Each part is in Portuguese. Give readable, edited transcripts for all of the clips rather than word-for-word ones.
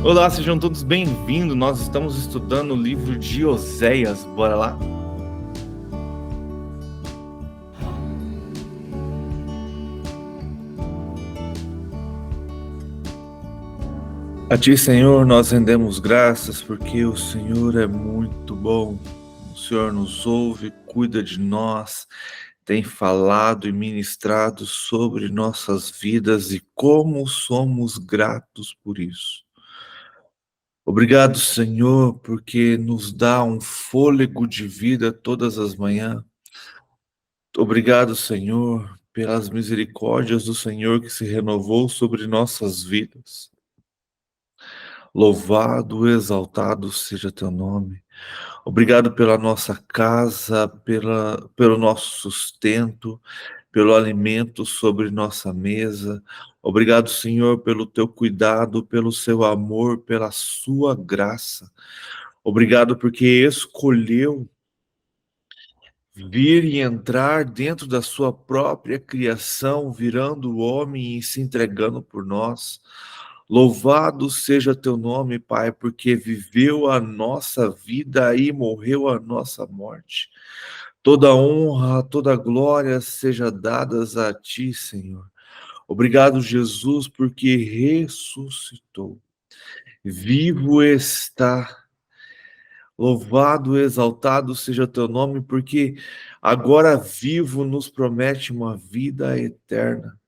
Olá, sejam todos bem-vindos. Nós estamos estudando o livro de Oséias. Bora lá? A Ti, Senhor, nós rendemos graças porque o Senhor é muito bom. O Senhor nos ouve, cuida de nós, tem falado e ministrado sobre nossas vidas e como somos gratos por isso. Obrigado, Senhor, porque nos dá um fôlego de vida todas as manhãs. Obrigado, Senhor, pelas misericórdias do Senhor que se renovou sobre nossas vidas. Louvado, exaltado seja teu nome. Obrigado pela nossa casa, pelo nosso sustento, pelo alimento sobre nossa mesa. Obrigado, Senhor, pelo teu cuidado, pelo seu amor, pela sua graça. Obrigado porque escolheu vir e entrar dentro da sua própria criação, virando o homem e se entregando por nós. Louvado seja teu nome, Pai, porque viveu a nossa vida e morreu a nossa morte. Toda honra, toda glória seja dadas a ti, Senhor. Obrigado, Jesus, porque ressuscitou. Vivo está. Louvado, exaltado seja teu nome, porque agora vivo nos promete uma vida eterna.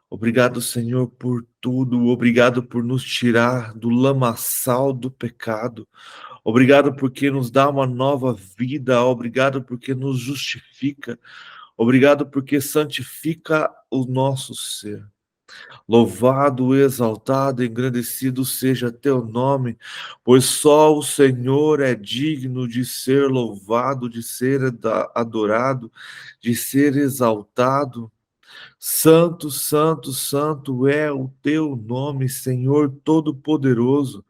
Obrigado, Senhor, por tudo. Obrigado por nos tirar do lamaçal do pecado. Obrigado porque nos dá uma nova vida. Obrigado porque nos justifica. Obrigado porque santifica o nosso ser. Louvado, exaltado, engrandecido seja teu nome, pois só o Senhor é digno de ser louvado, de ser adorado, de ser exaltado. Santo, santo, santo é o teu nome, Senhor Todo-Poderoso,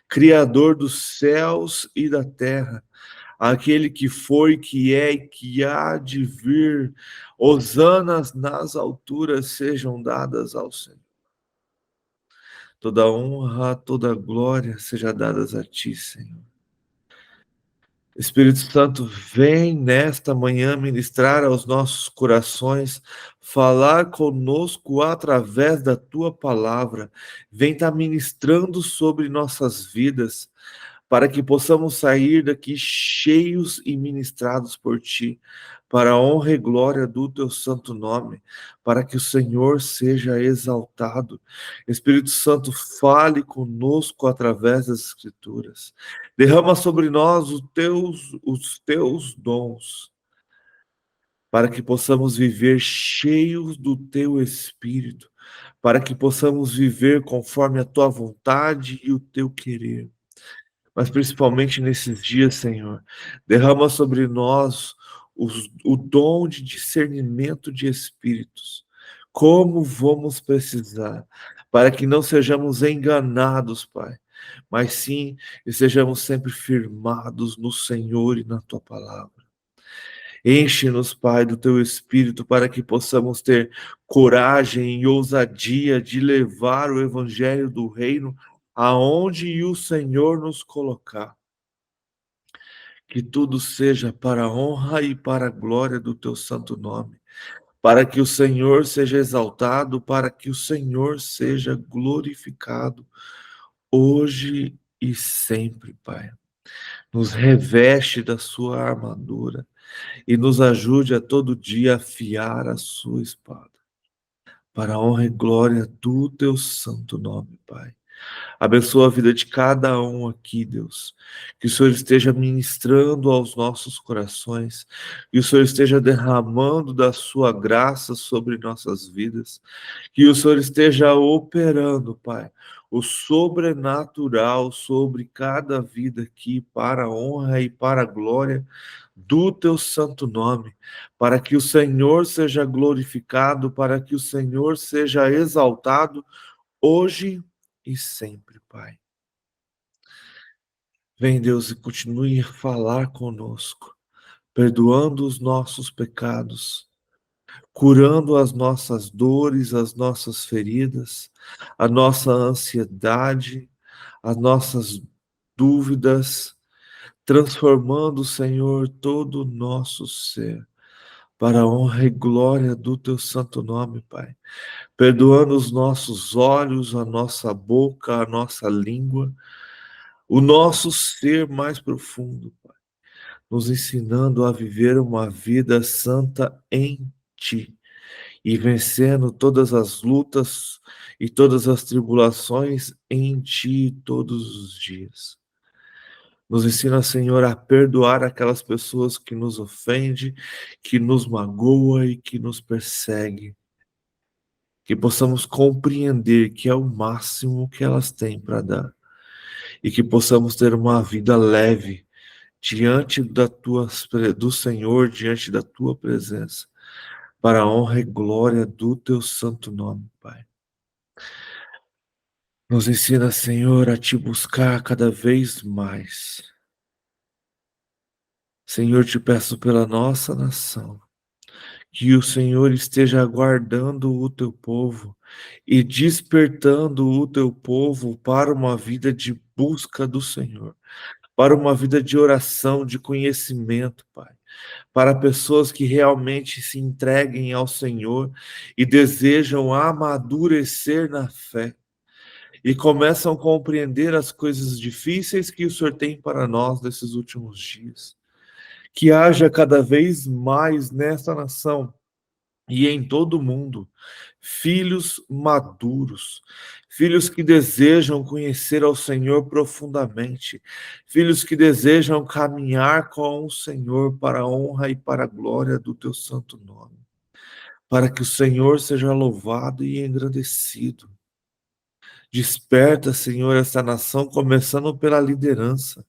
Criador dos céus e da terra, aquele que foi, que é e que há de vir. Hosanas nas alturas sejam dadas ao Senhor. Toda honra, toda glória seja dadas a ti, Senhor. Espírito Santo, vem nesta manhã ministrar aos nossos corações, falar conosco através da tua palavra. Vem estar ministrando sobre nossas vidas, para que possamos sair daqui cheios e ministrados por ti, para a honra e glória do teu santo nome, para que o Senhor seja exaltado. Espírito Santo, fale conosco através das Escrituras. Derrama sobre nós os teus dons, para que possamos viver cheios do teu Espírito, para que possamos viver conforme a tua vontade e o teu querer. Mas principalmente nesses dias, Senhor, derrama sobre nós o dom de discernimento de espíritos. Como vamos precisar, para que não sejamos enganados, Pai, mas sim estejamos sempre firmados no Senhor e na tua palavra. Enche-nos, Pai, do teu Espírito para que possamos ter coragem e ousadia de levar o Evangelho do Reino aonde o Senhor nos colocar. Que tudo seja para a honra e para a glória do teu santo nome. Para que o Senhor seja exaltado, para que o Senhor seja glorificado hoje e sempre, Pai. Nos reveste da sua armadura e nos ajude a todo dia afiar a sua espada, para a honra e glória do teu santo nome, Pai. Abençoa a vida de cada um aqui, Deus. Que o Senhor esteja ministrando aos nossos corações, que o Senhor esteja derramando da sua graça sobre nossas vidas, que o Senhor esteja operando, Pai, o sobrenatural sobre cada vida aqui, para a honra e para a glória do teu santo nome, para que o Senhor seja glorificado, para que o Senhor seja exaltado hoje e sempre, Pai. Vem, Deus, e continue a falar conosco, perdoando os nossos pecados, curando as nossas dores, as nossas feridas, a nossa ansiedade, as nossas dúvidas, transformando, Senhor, todo o nosso ser para a honra e glória do teu santo nome, Pai. Perdoando os nossos olhos, a nossa boca, a nossa língua, o nosso ser mais profundo, Pai, nos ensinando a viver uma vida santa em Ti e vencendo todas as lutas e todas as tribulações em Ti todos os dias. Nos ensina, Senhor, a perdoar aquelas pessoas que nos ofendem, que nos magoam e que nos perseguem. Que possamos compreender que é o máximo que elas têm para dar. E que possamos ter uma vida leve diante do Senhor, diante da tua presença, para a honra e glória do teu santo nome, Pai. Nos ensina, Senhor, a te buscar cada vez mais. Senhor, te peço pela nossa nação, que o Senhor esteja guardando o teu povo e despertando o teu povo para uma vida de busca do Senhor, para uma vida de oração, de conhecimento, Pai. Para pessoas que realmente se entreguem ao Senhor e desejam amadurecer na fé e começam a compreender as coisas difíceis que o Senhor tem para nós nesses últimos dias. Que haja cada vez mais nesta nação e em todo o mundo filhos maduros, filhos que desejam conhecer ao Senhor profundamente, filhos que desejam caminhar com o Senhor para a honra e para a glória do teu santo nome, para que o Senhor seja louvado e engrandecido. Desperta, Senhor, essa nação, começando pela liderança,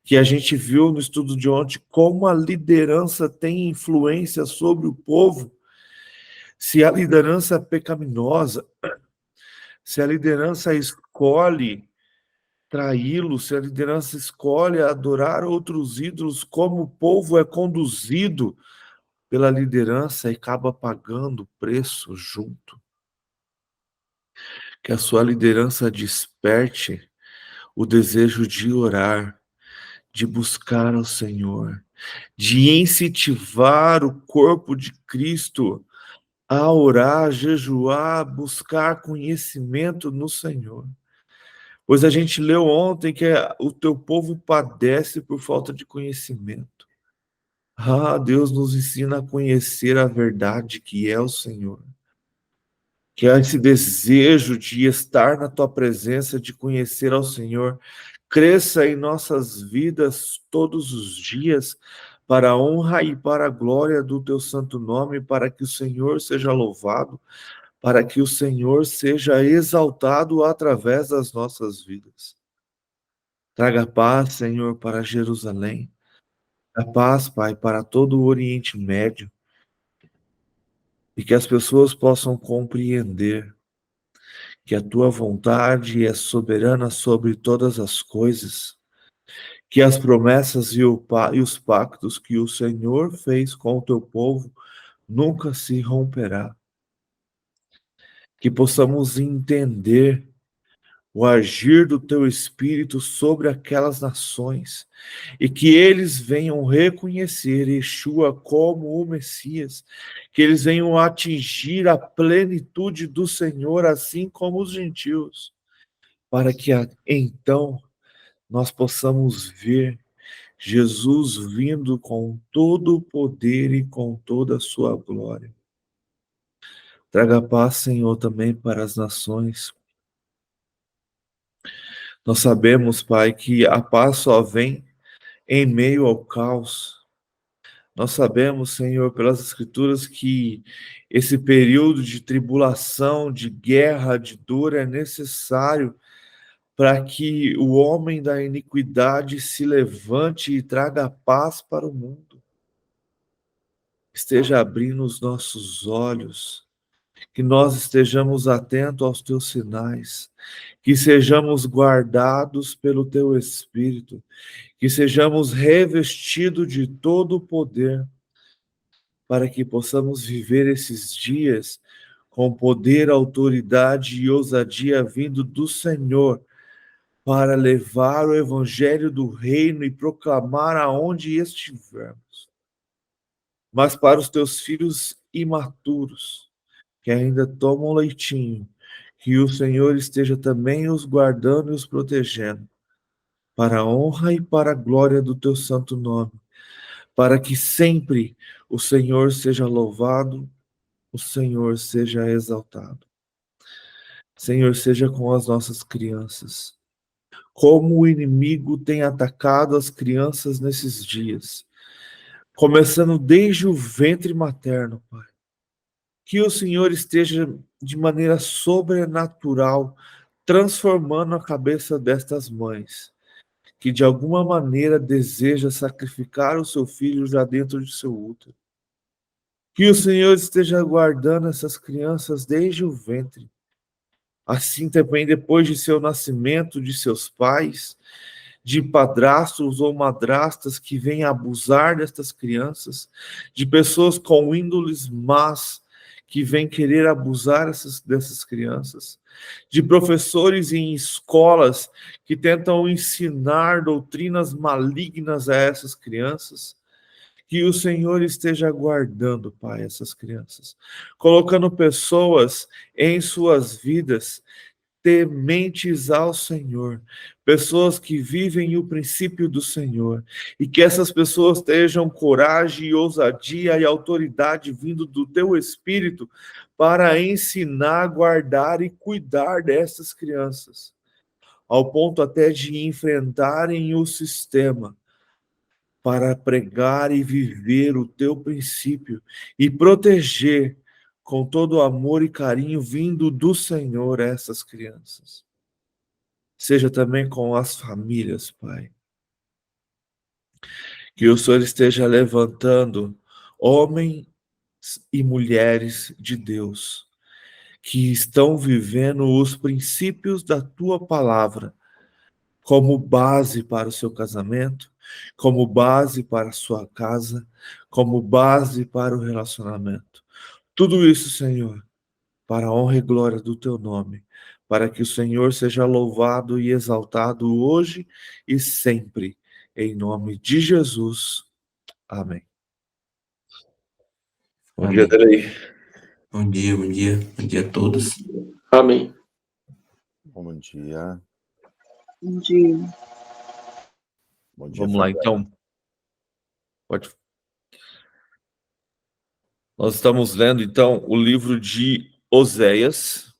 que a gente viu no estudo de ontem como a liderança tem influência sobre o povo. Se a liderança é pecaminosa, se a liderança escolhe traí-lo, se a liderança escolhe adorar outros ídolos, como o povo é conduzido pela liderança e acaba pagando o preço junto. Que a sua liderança desperte o desejo de orar, de buscar ao Senhor, de incentivar o corpo de Cristo a orar, jejuar, buscar conhecimento no Senhor. Pois a gente leu ontem que o teu povo padece por falta de conhecimento. Ah, Deus nos ensina a conhecer a verdade que é o Senhor. Que há esse desejo de estar na tua presença, de conhecer ao Senhor, cresça em nossas vidas todos os dias, para a honra e para a glória do teu santo nome, para que o Senhor seja louvado, para que o Senhor seja exaltado através das nossas vidas. Traga paz, Senhor, para Jerusalém. A paz, Pai, para todo o Oriente Médio. E que as pessoas possam compreender que a tua vontade é soberana sobre todas as coisas, que as promessas e os pactos que o Senhor fez com o teu povo nunca se romperá. Que possamos entender o agir do teu Espírito sobre aquelas nações, e que eles venham reconhecer Yeshua como o Messias, que eles venham atingir a plenitude do Senhor, assim como os gentios, para que então nós possamos ver Jesus vindo com todo o poder e com toda a sua glória. Traga paz, Senhor, também para as nações. Nós sabemos, Pai, que a paz só vem em meio ao caos. Nós sabemos, Senhor, pelas Escrituras, que esse período de tribulação, de guerra, de dor é necessário para que o homem da iniquidade se levante e traga paz para o mundo. Esteja abrindo os nossos olhos, que nós estejamos atentos aos teus sinais, que sejamos guardados pelo teu Espírito, que sejamos revestidos de todo o poder, para que possamos viver esses dias com poder, autoridade e ousadia vindo do Senhor, para levar o evangelho do reino e proclamar aonde estivermos. Mas para os teus filhos imaturos, que ainda tomam leitinho, que o Senhor esteja também os guardando e os protegendo, para a honra e para a glória do teu santo nome, para que sempre o Senhor seja louvado, o Senhor seja exaltado. Senhor, seja com as nossas crianças. Como o inimigo tem atacado as crianças nesses dias, começando desde o ventre materno, Pai. Que o Senhor esteja de maneira sobrenatural transformando a cabeça destas mães, que de alguma maneira deseja sacrificar o seu filho já dentro de seu útero. Que o Senhor esteja guardando essas crianças desde o ventre. Assim também depois de seu nascimento, de seus pais, de padrastos ou madrastas que vêm abusar destas crianças, de pessoas com índoles más que vêm querer abusar dessas crianças, de professores em escolas que tentam ensinar doutrinas malignas a essas crianças. Que o Senhor esteja guardando, Pai, essas crianças, colocando pessoas em suas vidas tementes ao Senhor, pessoas que vivem o princípio do Senhor, e que essas pessoas tenham coragem, ousadia e autoridade vindo do teu Espírito para ensinar, guardar e cuidar dessas crianças, ao ponto até de enfrentarem o sistema para pregar e viver o teu princípio e proteger com todo o amor e carinho vindo do Senhor essas crianças. Seja também com as famílias, Pai. Que o Senhor esteja levantando homens e mulheres de Deus que estão vivendo os princípios da tua palavra como base para o seu casamento, como base para a sua casa, como base para o relacionamento. Tudo isso, Senhor, para a honra e glória do teu nome, para que o Senhor seja louvado e exaltado hoje e sempre, em nome de Jesus. Amém. Bom dia, Amém. Delei. Bom dia, bom dia. Bom dia a todos. Amém. Bom dia. Bom dia. Bom dia, Vamos lá, Fabiana. então. Pode. Nós estamos lendo, então, o livro de Oséias.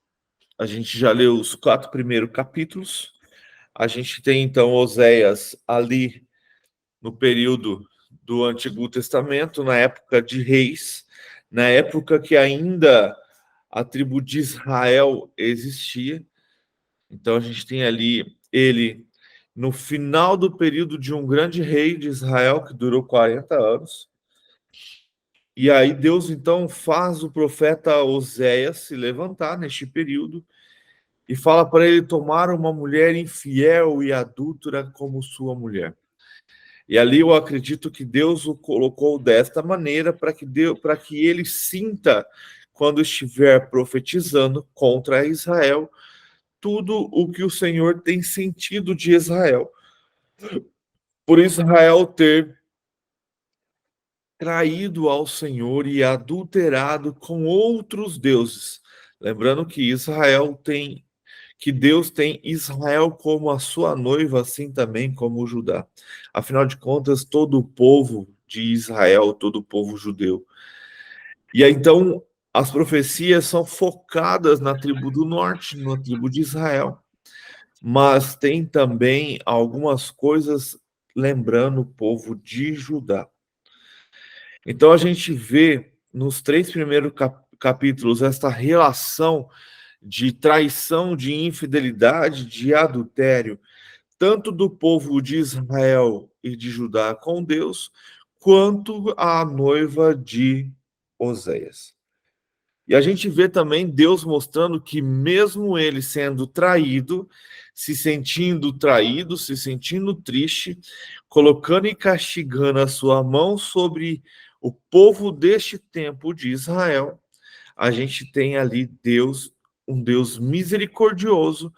A gente já leu os 4 primeiros capítulos. A gente tem, então, Oséias ali no período do Antigo Testamento, na época de reis, na época que ainda a tribo de Israel existia. Então, a gente tem ali ele no final do período de um grande rei de Israel, que durou 40 anos. E aí Deus, então, faz o profeta Oséias se levantar neste período e fala para ele tomar uma mulher infiel e adúltera como sua mulher. E ali eu acredito que Deus o colocou desta maneira para que ele sinta, quando estiver profetizando contra Israel, tudo o que o Senhor tem sentido de Israel. Por Israel ter traído ao Senhor e adulterado com outros deuses. Lembrando que Deus tem Israel como a sua noiva, assim também como Judá. Afinal de contas, todo o povo de Israel, todo o povo judeu. E aí, então, as profecias são focadas na tribo do norte, na tribo de Israel. Mas tem também algumas coisas lembrando o povo de Judá. Então, a gente vê nos 3 primeiros capítulos esta relação de traição, de infidelidade, de adultério, tanto do povo de Israel e de Judá com Deus, quanto a noiva de Oséias. E a gente vê também Deus mostrando que mesmo ele sendo traído, se sentindo traído, se sentindo triste, colocando e castigando a sua mão sobre o povo deste tempo de Israel, a gente tem ali Deus, um Deus misericordioso,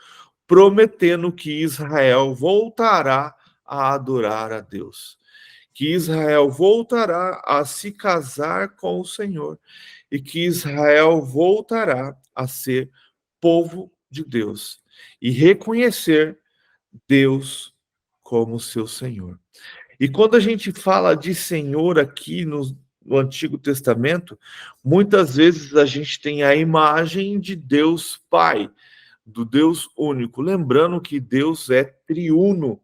prometendo que Israel voltará a adorar a Deus, que Israel voltará a se casar com o Senhor e que Israel voltará a ser povo de Deus e reconhecer Deus como seu Senhor. E quando a gente fala de Senhor aqui no Antigo Testamento, muitas vezes a gente tem a imagem de Deus Pai, do Deus único, lembrando que Deus é triuno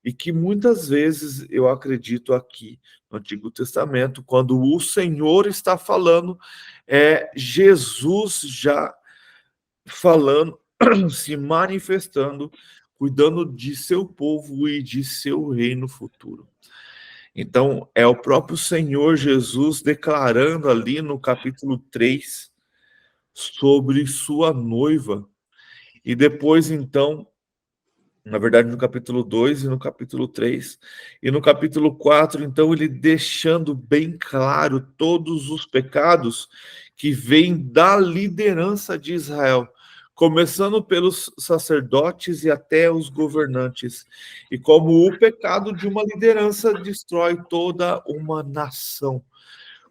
e que muitas vezes eu acredito aqui no Antigo Testamento, quando o Senhor está falando, é Jesus já falando, se manifestando, cuidando de seu povo e de seu reino futuro. Então, é o próprio Senhor Jesus declarando ali no capítulo 3 sobre sua noiva. E depois, então, na verdade, no capítulo 2 e no capítulo 3. E no capítulo 4, então, ele deixando bem claro todos os pecados que vêm da liderança de Israel, começando pelos sacerdotes e até os governantes. E como o pecado de uma liderança destrói toda uma nação.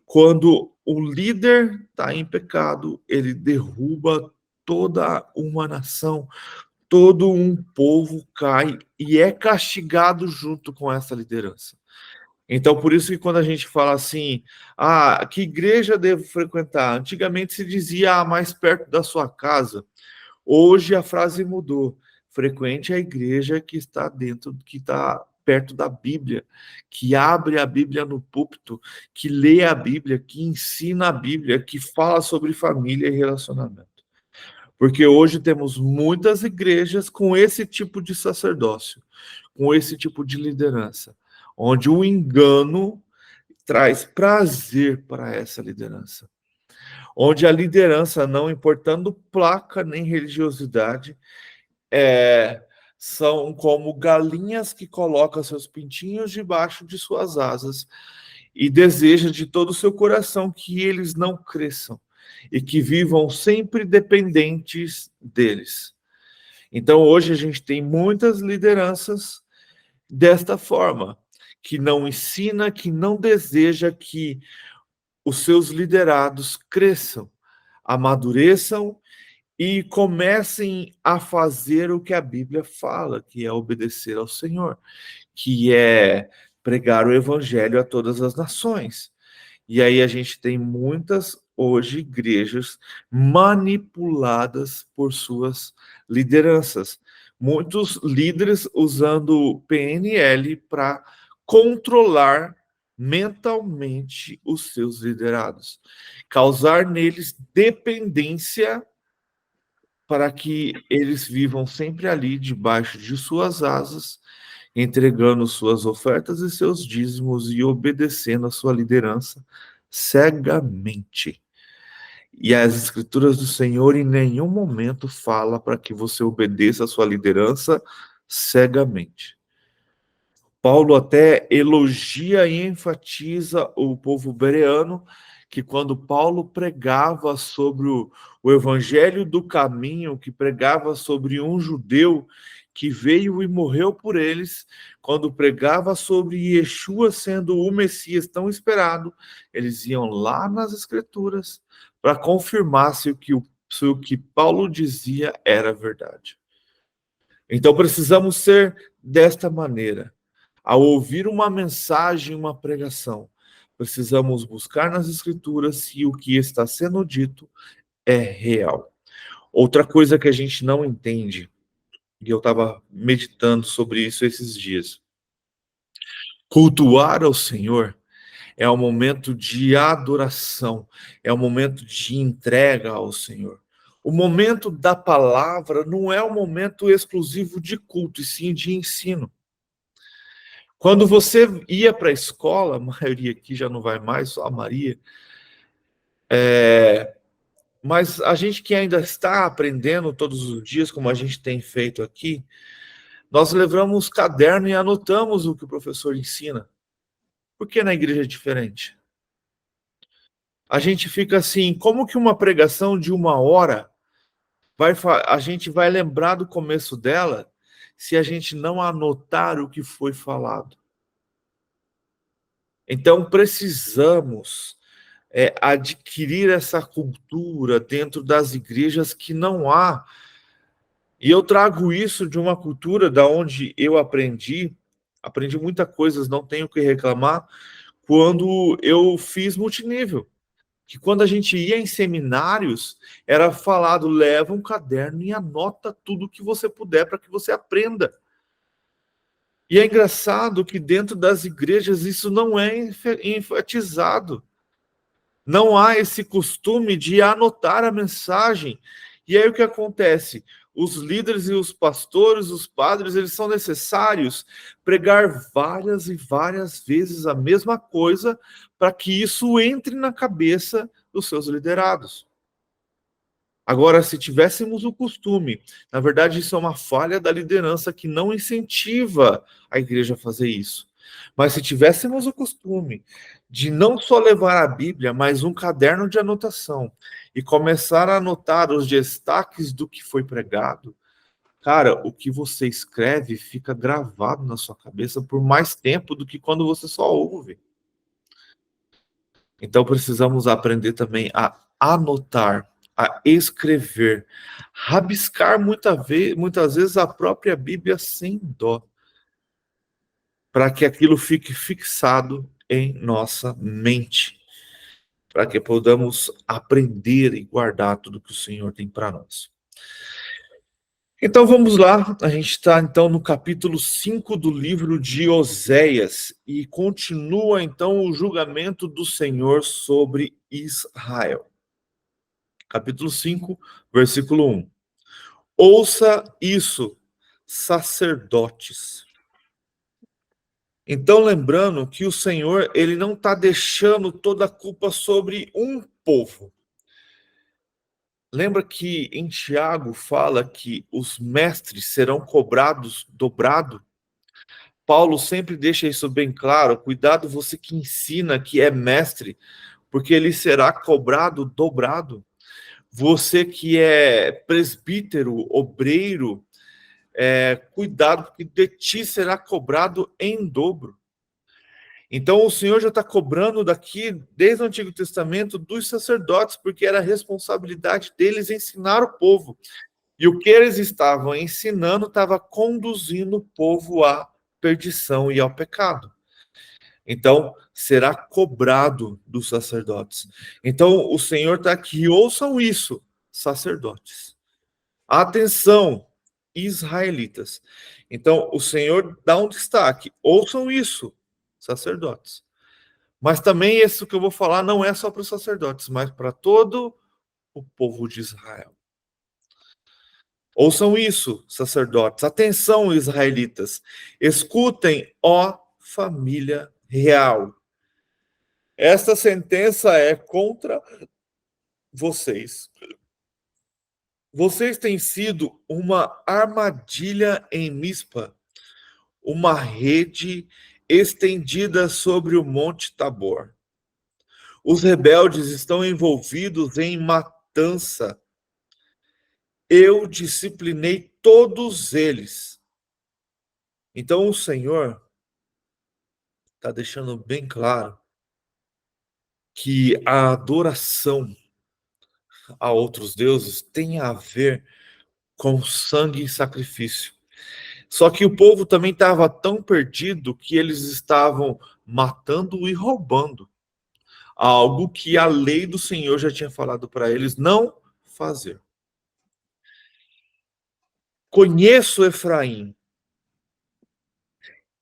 Quando o líder está em pecado, ele derruba toda uma nação. Todo um povo cai e é castigado junto com essa liderança. Então, por isso que quando a gente fala assim, que igreja devo frequentar? Antigamente se dizia, mais perto da sua casa. Hoje a frase mudou. Frequente a igreja que está perto da Bíblia, que abre a Bíblia no púlpito, que lê a Bíblia, que ensina a Bíblia, que fala sobre família e relacionamento. Porque hoje temos muitas igrejas com esse tipo de sacerdócio, com esse tipo de liderança, onde o engano traz prazer para essa liderança. Onde a liderança, não importando placa nem religiosidade, são como galinhas que colocam seus pintinhos debaixo de suas asas e deseja de todo o seu coração que eles não cresçam e que vivam sempre dependentes deles. Então, hoje a gente tem muitas lideranças desta forma, que não ensina, que não deseja que os seus liderados cresçam, amadureçam e comecem a fazer o que a Bíblia fala, que é obedecer ao Senhor, que é pregar o evangelho a todas as nações. E aí a gente tem muitas, hoje, igrejas manipuladas por suas lideranças. Muitos líderes usando PNL para controlar mentalmente os seus liderados, causar neles dependência para que eles vivam sempre ali debaixo de suas asas, entregando suas ofertas e seus dízimos e obedecendo a sua liderança cegamente. E as escrituras do Senhor em nenhum momento fala para que você obedeça a sua liderança cegamente. Paulo até elogia e enfatiza o povo bereano, que quando Paulo pregava sobre o evangelho do caminho, que pregava sobre um judeu que veio e morreu por eles, quando pregava sobre Yeshua sendo o Messias tão esperado, eles iam lá nas escrituras para confirmar se o que Paulo dizia era verdade. Então precisamos ser desta maneira. Ao ouvir uma mensagem, uma pregação, precisamos buscar nas escrituras se o que está sendo dito é real. Outra coisa que a gente não entende, e eu estava meditando sobre isso esses dias. Cultuar ao Senhor é um momento de adoração, é um momento de entrega ao Senhor. O momento da palavra não é um momento exclusivo de culto, e sim de ensino. Quando você ia para a escola, a maioria aqui já não vai mais, só a Maria, mas a gente que ainda está aprendendo todos os dias, como a gente tem feito aqui, nós levamos caderno e anotamos o que o professor ensina. Por que na igreja é diferente? A gente fica assim, como que uma pregação de 1 hora A gente vai lembrar do começo dela se a gente não anotar o que foi falado. Então, precisamos adquirir essa cultura dentro das igrejas que não há. E eu trago isso de uma cultura da onde eu aprendi muitas coisas, não tenho o que reclamar, quando eu fiz multinível. Que quando a gente ia em seminários, era falado, leva um caderno e anota tudo que você puder para que você aprenda. E é engraçado que dentro das igrejas isso não é enfatizado. Não há esse costume de anotar a mensagem. E aí o que acontece? Os líderes e os pastores, os padres, eles são necessários pregar várias e várias vezes a mesma coisa para que isso entre na cabeça dos seus liderados. Agora, se tivéssemos o costume, na verdade isso é uma falha da liderança que não incentiva a igreja a fazer isso. Mas se tivéssemos o costume de não só levar a Bíblia, mas um caderno de anotação e começar a anotar os destaques do que foi pregado, cara, o que você escreve fica gravado na sua cabeça por mais tempo do que quando você só ouve. Então precisamos aprender também a anotar, a escrever, rabiscar muitas vezes a própria Bíblia sem dó, para que aquilo fique fixado em nossa mente, para que podamos aprender e guardar tudo que o Senhor tem para nós. Então vamos lá, a gente está então no capítulo 5 do livro de Oséias e continua então o julgamento do Senhor sobre Israel. Capítulo 5, versículo 1. Ouça isso, sacerdotes. Então, lembrando que o Senhor, ele não está deixando toda a culpa sobre um povo. Lembra que em Tiago fala que os mestres serão cobrados dobrado? Paulo sempre deixa isso bem claro. Cuidado você que ensina que é mestre, porque ele será cobrado dobrado. Você que é presbítero, obreiro, cuidado, porque de ti será cobrado em dobro. Então o Senhor já está cobrando daqui, desde o Antigo Testamento, dos sacerdotes, porque era a responsabilidade deles ensinar o povo. E o que eles estavam ensinando estava conduzindo o povo à perdição e ao pecado. Então, será cobrado dos sacerdotes. Então, o Senhor está aqui, ouçam isso, sacerdotes. Atenção, israelitas. Então, o Senhor dá um destaque. Ouçam isso, sacerdotes. Mas também isso que eu vou falar não é só para os sacerdotes, mas para todo o povo de Israel. Ouçam isso, sacerdotes. Atenção, israelitas. Escutem, ó família real. Esta sentença é contra vocês. Vocês têm sido uma armadilha em Mispa, uma rede estendida sobre o Monte Tabor. Os rebeldes estão envolvidos em matança. Eu disciplinei todos eles. Então o Senhor está deixando bem claro que a adoração a outros deuses tem a ver com sangue e sacrifício. Só que o povo também estava tão perdido que eles estavam matando e roubando. Algo que a lei do Senhor já tinha falado para eles não fazer. Conheço Efraim.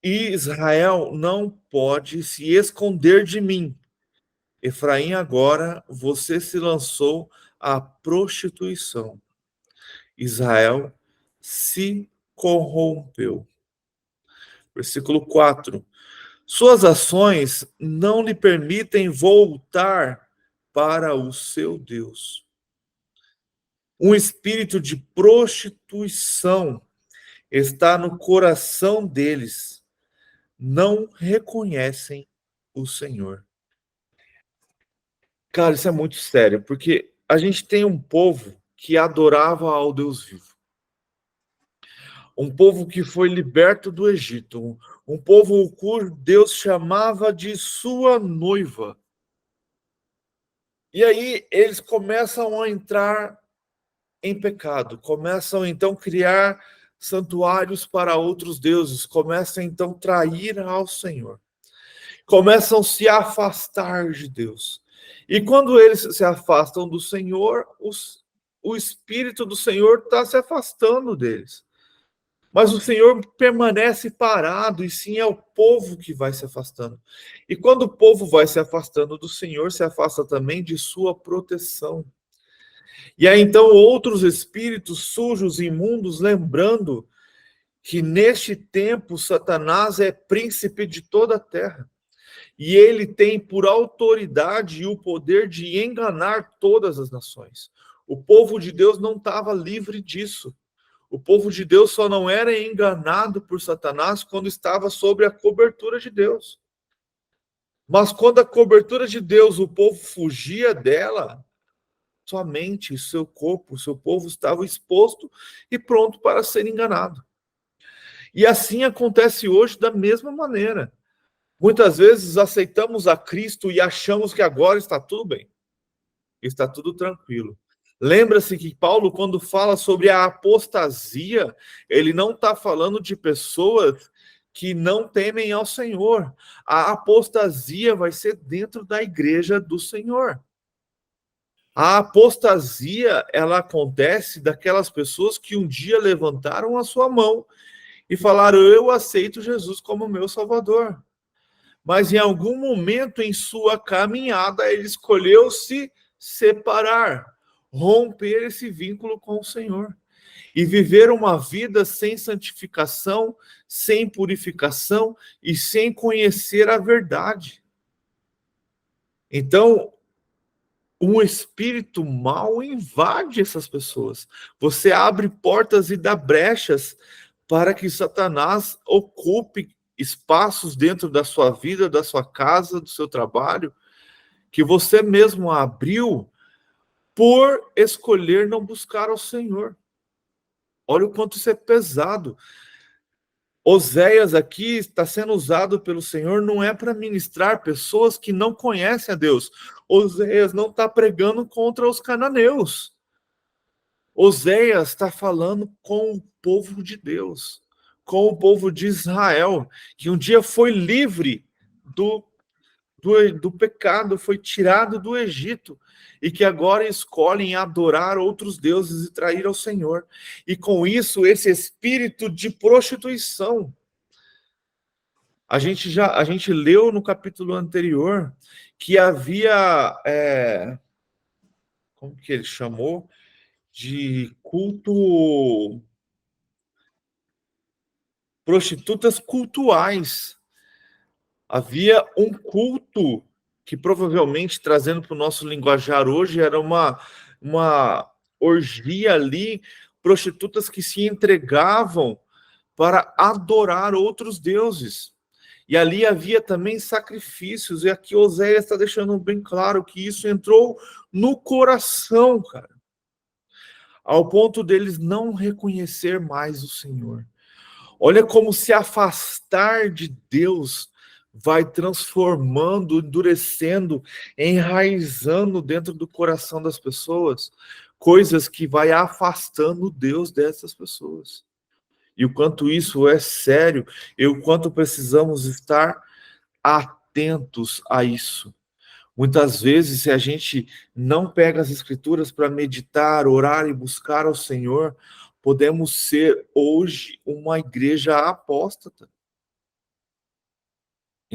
E Israel não pode se esconder de mim. Efraim, agora você se lançou à prostituição. Israel se corrompeu. Versículo 4. Suas ações não lhe permitem voltar para o seu Deus. Um espírito de prostituição está no coração deles. Não reconhecem o Senhor. Cara, isso é muito sério, porque a gente tem um povo que adorava ao Deus vivo. Um povo que foi liberto do Egito, um povo cujo Deus chamava de sua noiva. E aí eles começam a entrar em pecado, começam então a criar santuários para outros deuses, começam então a trair ao Senhor, começam a se afastar de Deus. E quando eles se afastam do Senhor, o Espírito do Senhor está se afastando deles. Mas o Senhor permanece parado, e sim é o povo que vai se afastando. E quando o povo vai se afastando do Senhor, se afasta também de sua proteção. E aí então outros espíritos sujos, imundos, lembrando que neste tempo Satanás é príncipe de toda a terra. E ele tem por autoridade e o poder de enganar todas as nações. O povo de Deus não estava livre disso. O povo de Deus só não era enganado por Satanás quando estava sob a cobertura de Deus. Mas quando a cobertura de Deus, o povo fugia dela, sua mente, seu corpo, seu povo estava exposto e pronto para ser enganado. E assim acontece hoje da mesma maneira. Muitas vezes aceitamos a Cristo e achamos que agora está tudo bem, está tudo tranquilo. Lembra-se que Paulo, quando fala sobre a apostasia, ele não está falando de pessoas que não temem ao Senhor. A apostasia vai ser dentro da igreja do Senhor. A apostasia, ela acontece daquelas pessoas que um dia levantaram a sua mão e falaram: eu aceito Jesus como meu Salvador. Mas em algum momento em sua caminhada, ele escolheu se separar, romper esse vínculo com o Senhor e viver uma vida sem santificação, sem purificação e sem conhecer a verdade. Então, um espírito mau invade essas pessoas. Você abre portas e dá brechas para que Satanás ocupe espaços dentro da sua vida, da sua casa, do seu trabalho, que você mesmo abriu por escolher não buscar ao Senhor. Olha o quanto isso é pesado. Oséias aqui está sendo usado pelo Senhor, não é para ministrar pessoas que não conhecem a Deus. Oséias não está pregando contra os cananeus. Oséias está falando com o povo de Deus, com o povo de Israel, que um dia foi livre do pecado, foi tirado do Egito, e que agora escolhem adorar outros deuses e trair ao Senhor. E com isso, esse espírito de prostituição. A gente leu no capítulo anterior que havia, como que ele chamou? De culto, prostitutas cultuais. Havia um culto que provavelmente, trazendo para o nosso linguajar hoje, era uma orgia ali, prostitutas que se entregavam para adorar outros deuses. E ali havia também sacrifícios, e aqui Oséias está deixando bem claro que isso entrou no coração, cara, ao ponto deles não reconhecer mais o Senhor. Olha como se afastar de Deus vai transformando, endurecendo, enraizando dentro do coração das pessoas, coisas que vai afastando Deus dessas pessoas. E o quanto isso é sério, e o quanto precisamos estar atentos a isso. Muitas vezes, se a gente não pega as Escrituras para meditar, orar e buscar ao Senhor, podemos ser hoje uma igreja apóstata.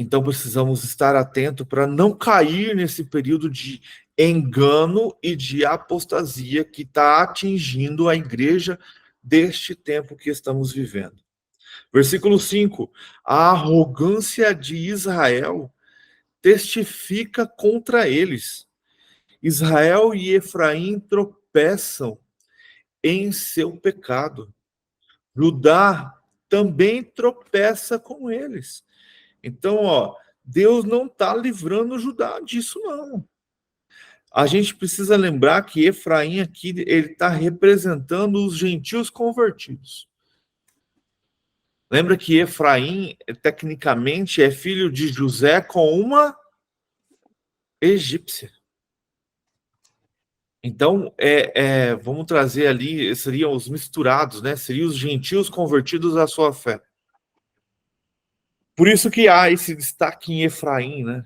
Então precisamos estar atentos para não cair nesse período de engano e de apostasia que está atingindo a igreja deste tempo que estamos vivendo. Versículo 5. A arrogância de Israel testifica contra eles. Israel e Efraim tropeçam em seu pecado. Judá também tropeça com eles. Então, Deus não está livrando Judá disso, não. A gente precisa lembrar que Efraim aqui, ele está representando os gentios convertidos. Lembra que Efraim, tecnicamente, é filho de José com uma egípcia. Então, vamos trazer ali, seriam os misturados, né? Seriam os gentios convertidos à sua fé. Por isso que há esse destaque em Efraim, né?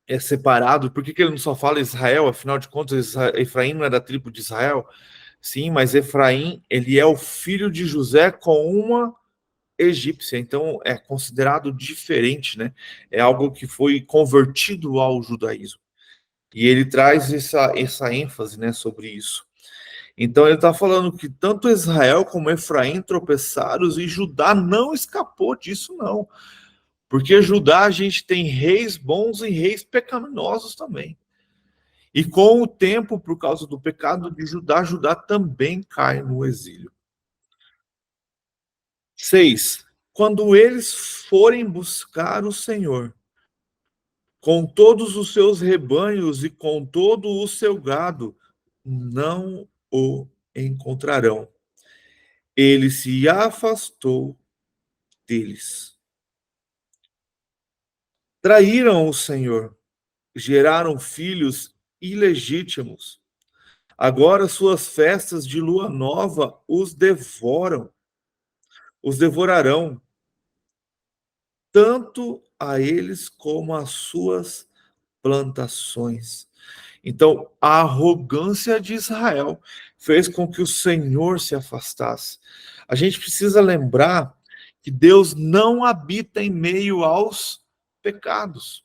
É separado. Por que ele não só fala Israel? Afinal de contas, Efraim não é da tribo de Israel? Sim, mas Efraim, ele é o filho de José com uma egípcia. Então, é considerado diferente, né? É algo que foi convertido ao judaísmo. E ele traz essa ênfase, né, sobre isso. Então, ele está falando que tanto Israel como Efraim tropeçaram e Judá não escapou disso, não. Porque Judá, a gente tem reis bons e reis pecaminosos também. E com o tempo, por causa do pecado de Judá, Judá também cai no exílio. 6. Quando eles forem buscar o Senhor, com todos os seus rebanhos e com todo o seu gado, não o encontrarão. Ele se afastou deles. Traíram o Senhor, geraram filhos ilegítimos. Agora suas festas de lua nova os devorarão, tanto a eles como as suas plantações. Então, a arrogância de Israel fez com que o Senhor se afastasse. A gente precisa lembrar que Deus não habita em meio aos pecados.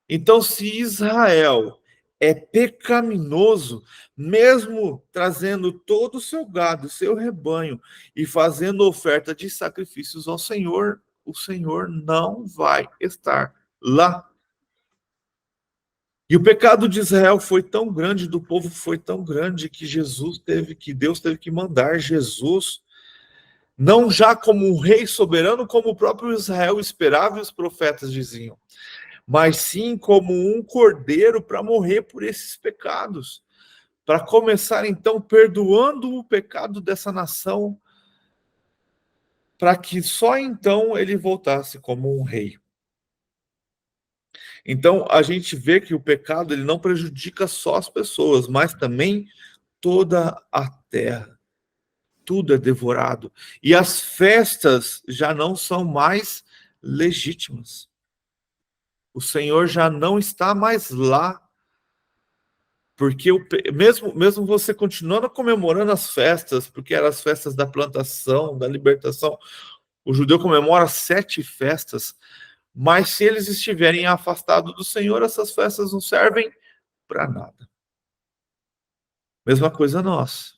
Então, se Israel é pecaminoso, mesmo trazendo todo o seu gado, seu rebanho, e fazendo oferta de sacrifícios ao Senhor, o Senhor não vai estar lá. E o pecado de Israel foi tão grande, do povo foi tão grande, que Deus teve que mandar Jesus, não já como um rei soberano, como o próprio Israel esperava e os profetas diziam, mas sim como um cordeiro para morrer por esses pecados, para começar então perdoando o pecado dessa nação, para que só então ele voltasse como um rei. Então a gente vê que o pecado ele não prejudica só as pessoas, mas também toda a terra. Tudo é devorado. E as festas já não são mais legítimas. O Senhor já não está mais lá. Porque mesmo você continuando comemorando as festas, porque eram as festas da plantação, da libertação, o judeu comemora 7 festas, mas se eles estiverem afastados do Senhor, essas festas não servem para nada. Mesma coisa nós.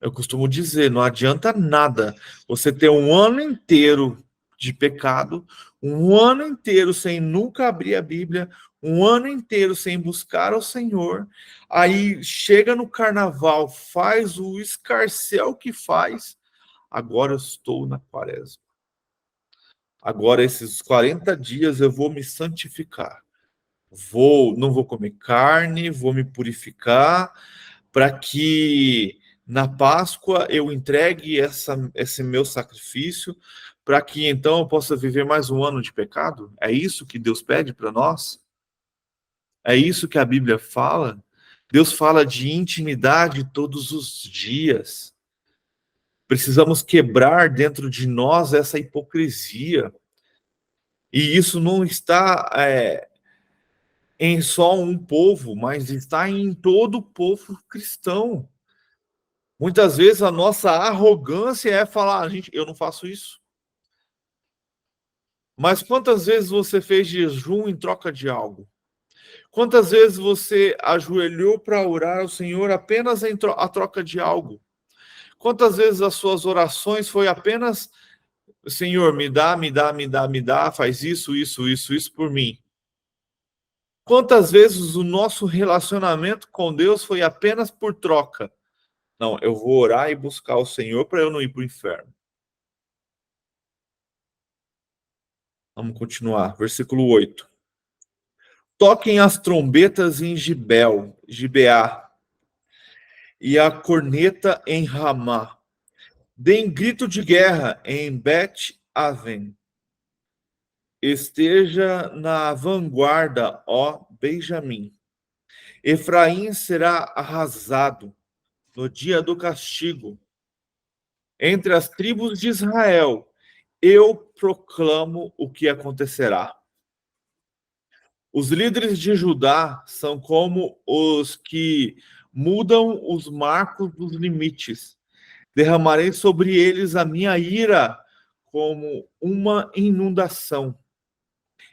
Eu costumo dizer, não adianta nada você ter um ano inteiro de pecado, um ano inteiro sem nunca abrir a Bíblia, um ano inteiro sem buscar ao Senhor, aí chega no carnaval, faz o escarcéu que faz, agora eu estou na quaresma. Agora esses 40 dias eu vou me santificar. Não vou comer carne, vou me purificar, para que na Páscoa eu entregue esse meu sacrifício, para que então eu possa viver mais um ano de pecado? É isso que Deus pede para nós? É isso que a Bíblia fala? Deus fala de intimidade todos os dias. Precisamos quebrar dentro de nós essa hipocrisia. E isso não está em só um povo, mas está em todo o povo cristão. Muitas vezes a nossa arrogância é falar, gente, eu não faço isso. Mas quantas vezes você fez jejum em troca de algo? Quantas vezes você ajoelhou para orar ao Senhor apenas a troca de algo? Quantas vezes as suas orações foi apenas, Senhor, me dá, me dá, me dá, me dá, faz isso, isso, isso, isso por mim? Quantas vezes o nosso relacionamento com Deus foi apenas por troca? Não, eu vou orar e buscar o Senhor para eu não ir para o inferno. Vamos continuar. Versículo 8. Toquem as trombetas em Gibeá, e a corneta em Ramá. Deem grito de guerra em Bet-Aven. Esteja na vanguarda, ó Benjamim. Efraim será arrasado no dia do castigo. Entre as tribos de Israel, eu proclamo o que acontecerá. Os líderes de Judá são como os que mudam os marcos dos limites. Derramarei sobre eles a minha ira como uma inundação.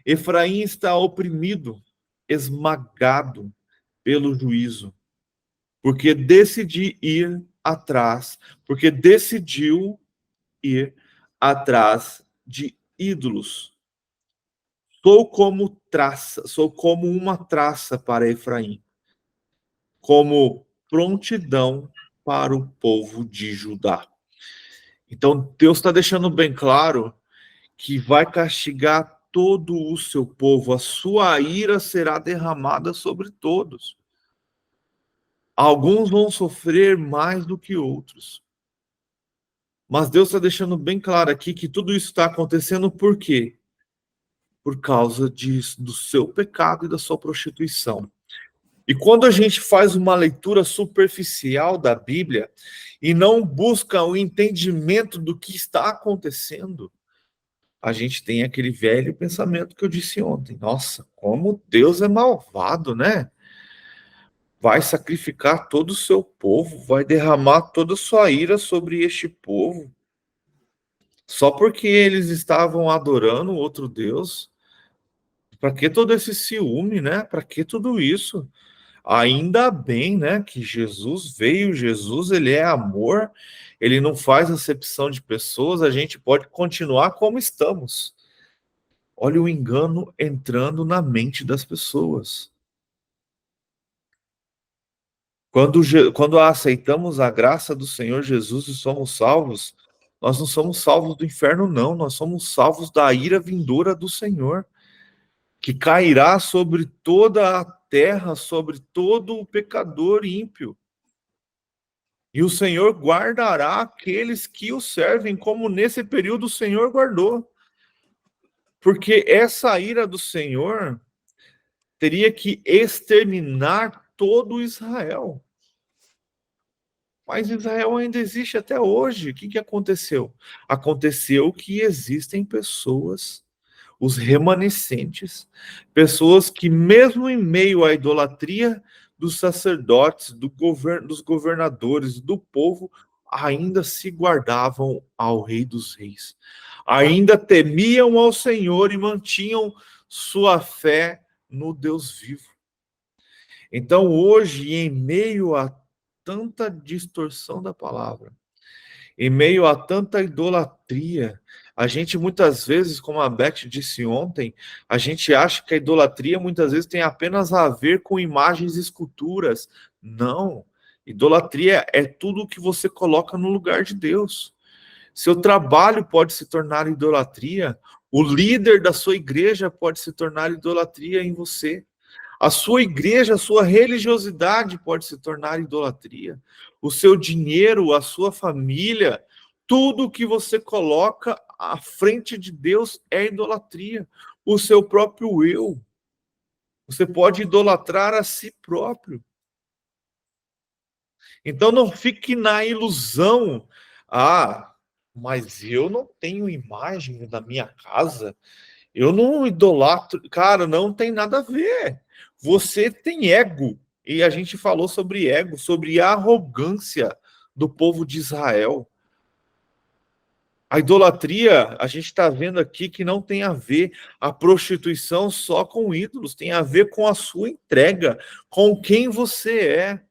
Efraim está oprimido, esmagado pelo juízo, porque decidiu ir atrás de ídolos. Sou como uma traça para Efraim, como prontidão para o povo de Judá. Então, Deus está deixando bem claro que vai castigar todo o seu povo, a sua ira será derramada sobre todos. Alguns vão sofrer mais do que outros. Mas Deus está deixando bem claro aqui que tudo isso está acontecendo por quê? Por causa do seu pecado e da sua prostituição. E quando a gente faz uma leitura superficial da Bíblia e não busca o entendimento do que está acontecendo, a gente tem aquele velho pensamento que eu disse ontem. Nossa, como Deus é malvado, né? Vai sacrificar todo o seu povo, vai derramar toda a sua ira sobre este povo. Só porque eles estavam adorando outro Deus. Para que todo esse ciúme, né? Para que tudo isso? Ainda bem, né, que Jesus veio, Jesus, ele é amor, ele não faz acepção de pessoas, a gente pode continuar como estamos. Olha o engano entrando na mente das pessoas. Quando aceitamos a graça do Senhor Jesus e somos salvos, nós não somos salvos do inferno, não, nós somos salvos da ira vindoura do Senhor, que cairá sobre toda a terra, sobre todo o pecador ímpio. E o Senhor guardará aqueles que o servem, como nesse período o Senhor guardou. Porque essa ira do Senhor teria que exterminar todo Israel. Mas Israel ainda existe até hoje. O que aconteceu? Aconteceu que existem pessoas, os remanescentes, pessoas que mesmo em meio à idolatria dos sacerdotes, dos governadores, do povo, ainda se guardavam ao Rei dos Reis. Ainda temiam ao Senhor e mantinham sua fé no Deus vivo. Então hoje, em meio a tanta distorção da palavra, em meio a tanta idolatria, a gente muitas vezes, como a Beth disse ontem, a gente acha que a idolatria muitas vezes tem apenas a ver com imagens e esculturas. Não. Idolatria é tudo que você coloca no lugar de Deus. Seu trabalho pode se tornar idolatria. O líder da sua igreja pode se tornar idolatria em você. A sua igreja, a sua religiosidade pode se tornar idolatria. O seu dinheiro, a sua família, tudo que você coloca à frente de Deus é idolatria. O seu próprio eu. Você pode idolatrar a si próprio. Então não fique na ilusão. Mas eu não tenho imagem na minha casa. Eu não idolatro. Cara, não tem nada a ver. Você tem ego. E a gente falou sobre ego, sobre a arrogância do povo de Israel. A idolatria, a gente está vendo aqui que não tem a ver a prostituição só com ídolos, tem a ver com a sua entrega, com quem você é.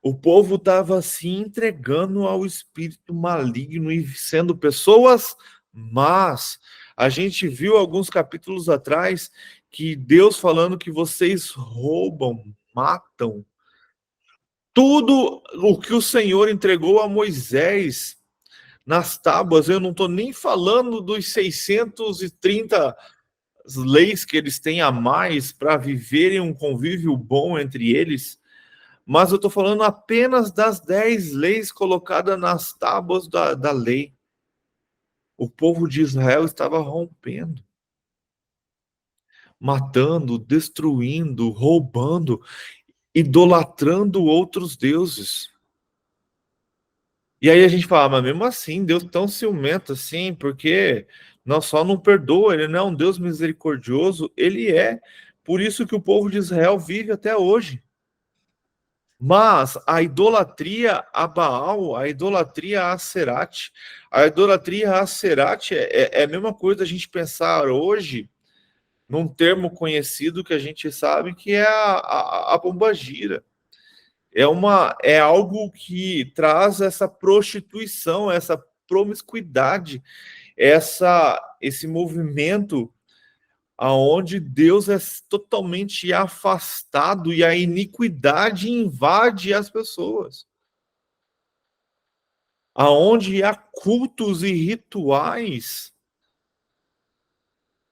O povo estava se entregando ao espírito maligno e sendo pessoas más. A gente viu alguns capítulos atrás que Deus falando que vocês roubam, matam. Tudo o que o Senhor entregou a Moisés nas tábuas, eu não estou nem falando dos 630 leis que eles têm a mais para viverem um convívio bom entre eles, mas eu estou falando apenas das 10 leis colocadas nas tábuas da lei. O povo de Israel estava rompendo, matando, destruindo, roubando, idolatrando outros deuses. E aí a gente fala, mas mesmo assim, Deus tão ciumento assim, porque nós só não perdoa, ele não é um Deus misericordioso, ele é. Por isso que o povo de Israel vive até hoje. Mas a idolatria a Baal, a idolatria a Aserate, é a mesma coisa a gente pensar hoje num termo conhecido que a gente sabe que é a pombagira. É algo que traz essa prostituição, essa promiscuidade, esse movimento aonde Deus é totalmente afastado e a iniquidade invade as pessoas. Aonde há cultos e rituais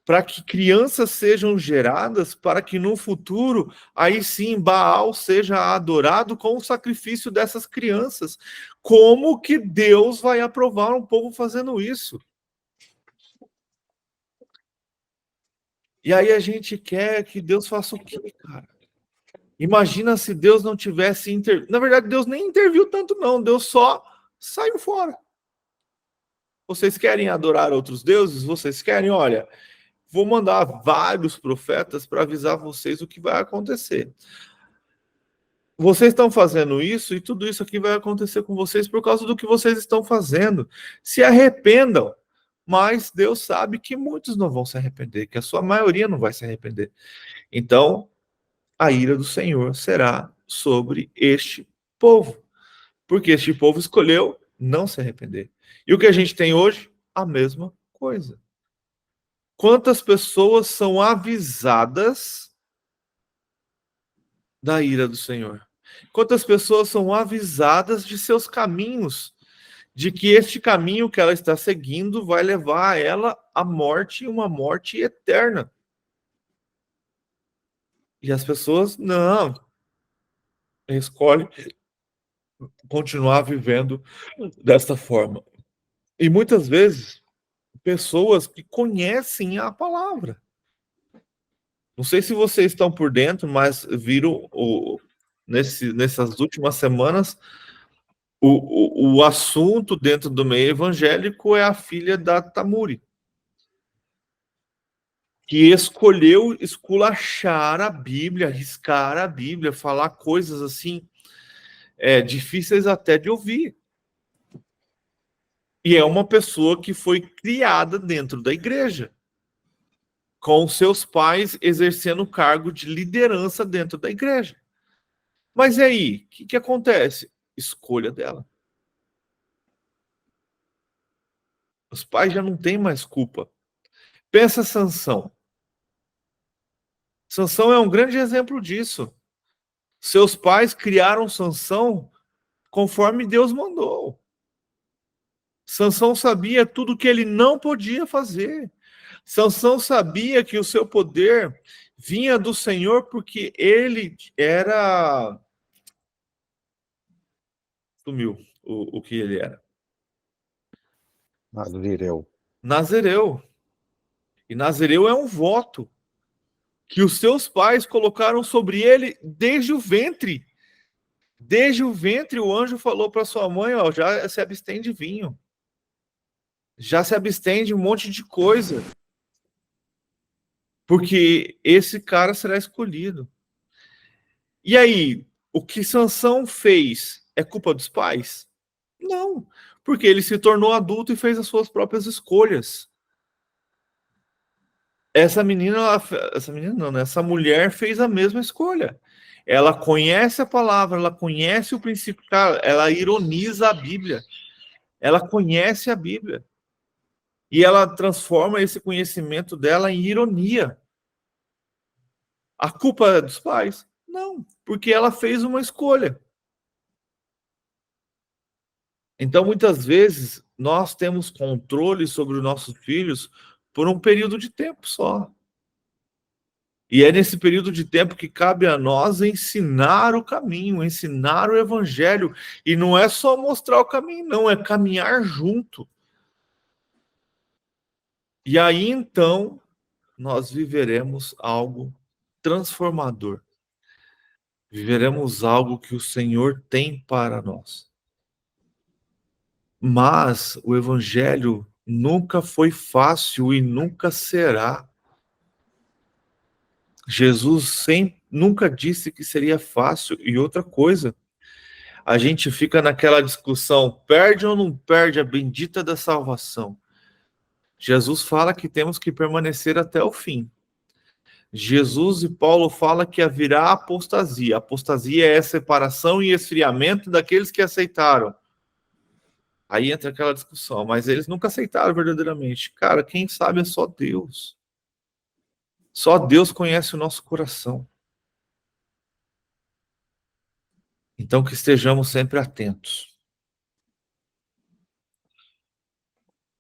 para que crianças sejam geradas, para que no futuro, aí sim, Baal seja adorado com o sacrifício dessas crianças. Como que Deus vai aprovar um povo fazendo isso? E aí a gente quer que Deus faça o quê, cara? Imagina se Deus não tivesse Na verdade, Deus nem interviu tanto, não. Deus só saiu fora. Vocês querem adorar outros deuses? Vocês querem? Olha, vou mandar vários profetas para avisar vocês o que vai acontecer. Vocês estão fazendo isso e tudo isso aqui vai acontecer com vocês por causa do que vocês estão fazendo. Se arrependam. Mas Deus sabe que muitos não vão se arrepender, que a sua maioria não vai se arrepender. Então, a ira do Senhor será sobre este povo. Porque este povo escolheu não se arrepender. E o que a gente tem hoje? A mesma coisa. Quantas pessoas são avisadas da ira do Senhor? Quantas pessoas são avisadas de seus caminhos, de que este caminho que ela está seguindo vai levar a ela à morte, uma morte eterna. E as pessoas, não, escolhem continuar vivendo desta forma. E muitas vezes, pessoas que conhecem a palavra. Não sei se vocês estão por dentro, mas viram nessas últimas semanas o assunto dentro do meio evangélico é a filha da Tamuri, que escolheu esculachar a Bíblia, riscar a Bíblia, falar coisas assim difíceis até de ouvir. E é uma pessoa que foi criada dentro da igreja, com seus pais exercendo o cargo de liderança dentro da igreja. Mas e aí, o que acontece? Escolha dela. Os pais já não têm mais culpa. Pensa Sansão. Sansão é um grande exemplo disso. Seus pais criaram Sansão conforme Deus mandou. Sansão sabia tudo que ele não podia fazer. Sansão sabia que o seu poder vinha do Senhor porque ele era... Sumiu o que ele era. Nazireu. E Nazireu é um voto que os seus pais colocaram sobre ele desde o ventre. Desde o ventre, o anjo falou para sua mãe, ó, já se abstém de vinho. Já se abstém de um monte de coisa. Porque esse cara será escolhido. E aí, o que Sansão fez é culpa dos pais? Não, porque ele se tornou adulto e fez as suas próprias escolhas. Essa mulher fez a mesma escolha. Ela conhece a palavra, ela conhece o princípio, ela ironiza a Bíblia. Ela conhece a Bíblia. E ela transforma esse conhecimento dela em ironia. A culpa é dos pais? Não, porque ela fez uma escolha. Então, muitas vezes, nós temos controle sobre os nossos filhos por um período de tempo só. E é nesse período de tempo que cabe a nós ensinar o caminho, ensinar o evangelho. E não é só mostrar o caminho, não, é caminhar junto. E aí, então, nós viveremos algo transformador. Viveremos algo que o Senhor tem para nós. Mas o evangelho nunca foi fácil e nunca será. Jesus nunca disse que seria fácil. E outra coisa, a gente fica naquela discussão, perde ou não perde a bendita da salvação? Jesus fala que temos que permanecer até o fim. Jesus e Paulo falam que haverá apostasia. Apostasia é a separação e esfriamento daqueles que aceitaram. Aí entra aquela discussão, mas eles nunca aceitaram verdadeiramente. Cara, quem sabe é só Deus. Só Deus conhece o nosso coração. Então que estejamos sempre atentos.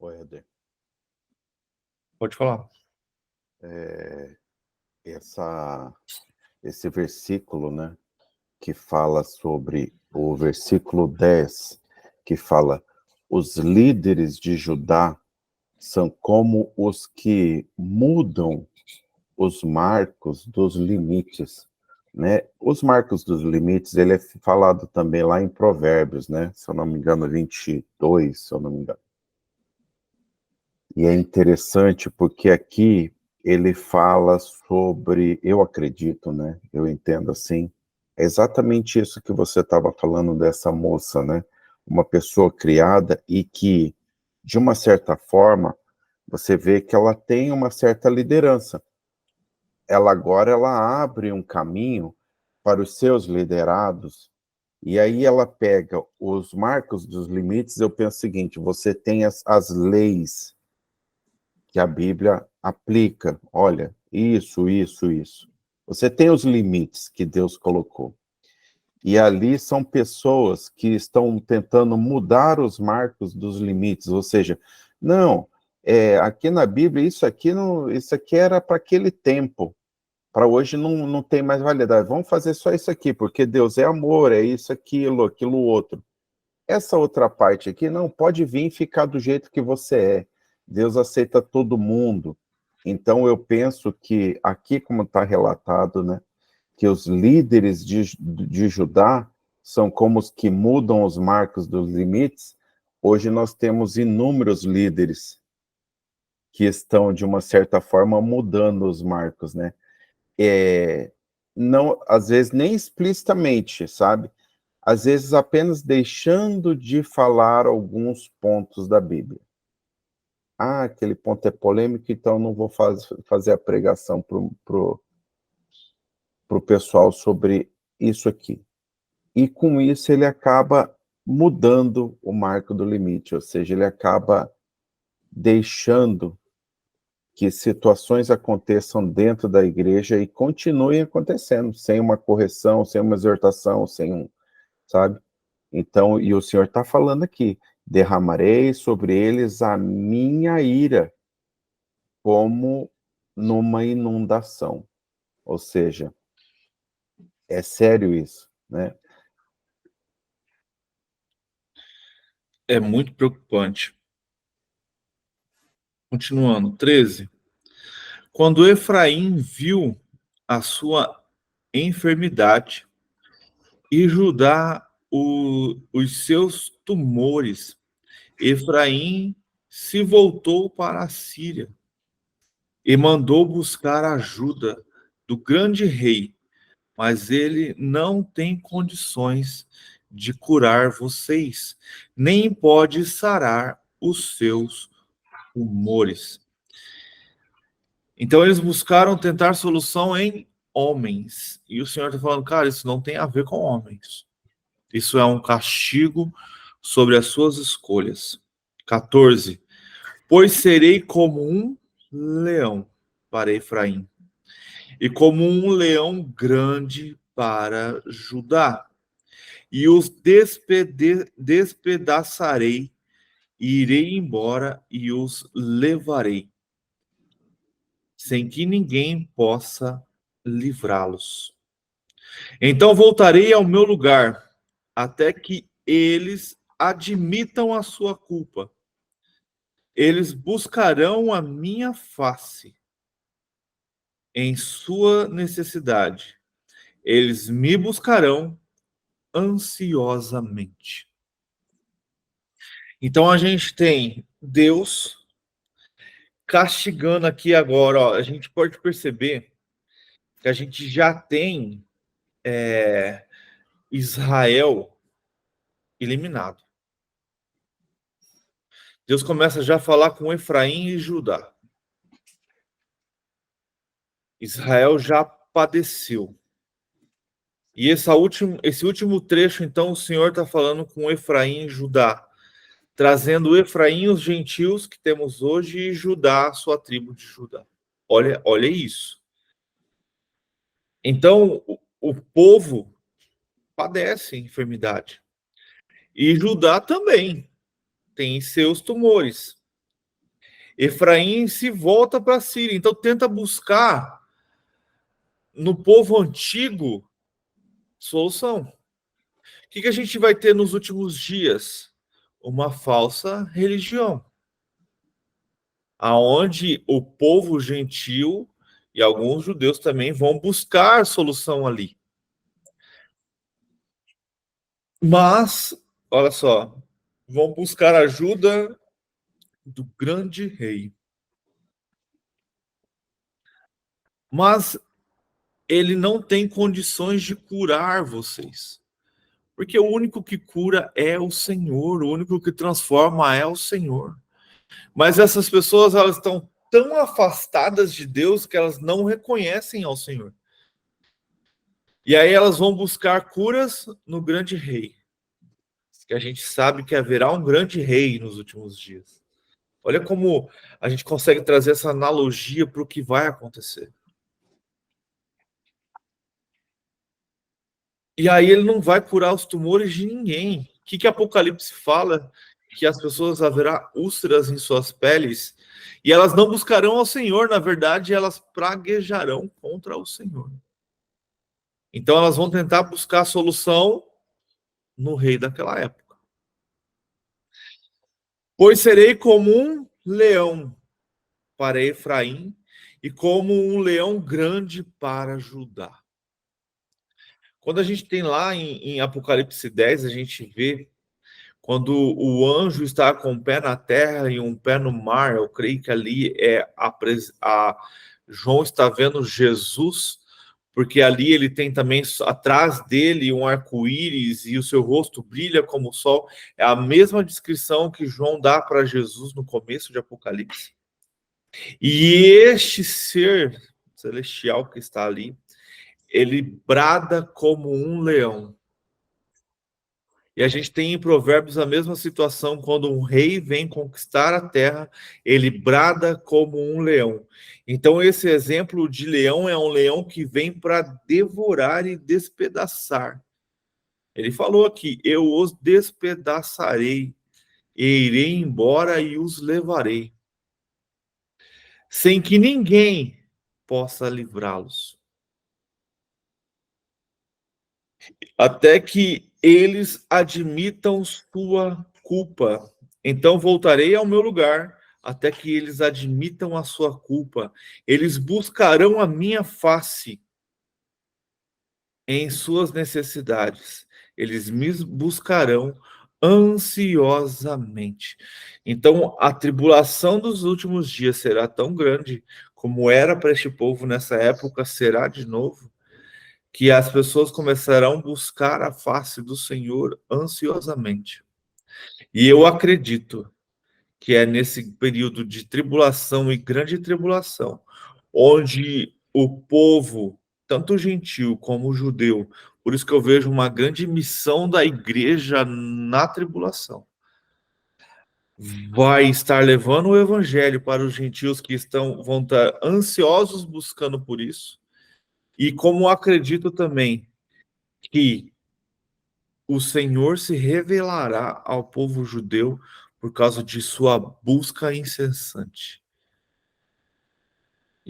Oi, Eder. Pode falar. Esse versículo, né, que fala sobre o versículo 10, que fala: os líderes de Judá são como os que mudam os marcos dos limites, né? Os marcos dos limites, ele é falado também lá em Provérbios, né? Se eu não me engano, 22, se eu não me engano. E é interessante porque aqui ele fala sobre, eu acredito, né? Eu entendo assim, é exatamente isso que você estava falando dessa moça, né? Uma pessoa criada e que, de uma certa forma, você vê que ela tem uma certa liderança. Agora ela abre um caminho para os seus liderados, e aí ela pega os marcos dos limites. Eu penso o seguinte: você tem as leis que a Bíblia aplica. Olha, isso, isso, isso. Você tem os limites que Deus colocou. E ali são pessoas que estão tentando mudar os marcos dos limites, ou seja, não, aqui na Bíblia isso aqui era para aquele tempo. Para hoje não tem mais validade. Vamos fazer só isso aqui, porque Deus é amor, é isso, aquilo outro. Essa outra parte aqui, não, pode vir e ficar do jeito que você é. Deus aceita todo mundo. Então eu penso que aqui, como está relatado, né, que os líderes de Judá são como os que mudam os marcos dos limites. Hoje nós temos inúmeros líderes que estão, de uma certa forma, mudando os marcos, né? Não, às vezes nem explicitamente, sabe? Às vezes apenas deixando de falar alguns pontos da Bíblia. Ah, aquele ponto é polêmico, então não vou fazer a pregação pro pessoal sobre isso aqui. E com isso ele acaba mudando o marco do limite, ou seja, ele acaba deixando que situações aconteçam dentro da igreja e continuem acontecendo, sem uma correção, sem uma exortação, sabe? Então, e o Senhor está falando aqui: derramarei sobre eles a minha ira, como numa inundação. Ou seja, é sério isso, né? É muito preocupante. Continuando, 13. Quando Efraim viu a sua enfermidade e Judá os seus tumores, Efraim se voltou para a Síria e mandou buscar ajuda do grande rei, mas ele não tem condições de curar vocês, nem pode sarar os seus tumores. Então eles buscaram tentar solução em homens. E o Senhor está falando, cara, isso não tem a ver com homens. Isso é um castigo sobre as suas escolhas. 14. Pois serei como um leão para Efraim, e como um leão grande para Judá, e os despedaçarei, e irei embora e os levarei, sem que ninguém possa livrá-los. Então voltarei ao meu lugar, até que eles admitam a sua culpa. Eles buscarão a minha face em sua necessidade. Eles me buscarão ansiosamente. Então a gente tem Deus castigando aqui agora. Ó, a gente pode perceber que a gente já tem Israel eliminado. Deus começa já a falar com Efraim e Judá. Israel já padeceu. E esse último trecho, então, o Senhor está falando com Efraim e Judá, trazendo Efraim, os gentios que temos hoje, e Judá, a sua tribo de Judá. Olha isso. Então, o povo padece enfermidade. E Judá também tem seus tumores. Efraim se volta para a Síria, então tenta buscar no povo antigo solução. O que a gente vai ter nos últimos dias? Uma falsa religião, aonde o povo gentil e alguns judeus também vão buscar solução ali. Mas, olha só, vão buscar ajuda do grande rei. Mas ele não tem condições de curar vocês. Porque o único que cura é o Senhor, o único que transforma é o Senhor. Mas essas pessoas, elas estão tão afastadas de Deus que elas não reconhecem ao Senhor. E aí elas vão buscar curas no grande rei. Que a gente sabe que haverá um grande rei nos últimos dias. Olha como a gente consegue trazer essa analogia para o que vai acontecer. E aí ele não vai curar os tumores de ninguém. O que Apocalipse fala? Que as pessoas haverá úlceras em suas peles e elas não buscarão ao Senhor, na verdade, elas praguejarão contra o Senhor. Então elas vão tentar buscar a solução no rei daquela época. Pois serei como um leão para Efraim e como um leão grande para Judá. Quando a gente tem lá em Apocalipse 10, a gente vê quando o anjo está com um pé na terra e um pé no mar. Eu creio que ali João está vendo Jesus, porque ali ele tem também atrás dele um arco-íris e o seu rosto brilha como o sol. É a mesma descrição que João dá para Jesus no começo de Apocalipse. E este ser celestial que está ali, ele brada como um leão. E a gente tem em Provérbios a mesma situação, quando um rei vem conquistar a terra, ele brada como um leão. Então esse exemplo de leão é um leão que vem para devorar e despedaçar. Ele falou aqui: eu os despedaçarei, e irei embora e os levarei, sem que ninguém possa livrá-los, até que eles admitam sua culpa. Então voltarei ao meu lugar, até que eles admitam a sua culpa. Eles buscarão a minha face em suas necessidades. Eles me buscarão ansiosamente. Então a tribulação dos últimos dias será tão grande como era para este povo nessa época, será de novo, que as pessoas começarão a buscar a face do Senhor ansiosamente. E eu acredito que é nesse período de tribulação e grande tribulação, onde o povo, tanto o gentil como o judeu, por isso que eu vejo uma grande missão da igreja na tribulação, vai estar levando o evangelho para os gentios que vão estar ansiosos buscando por isso. E como acredito também que o Senhor se revelará ao povo judeu por causa de sua busca incessante.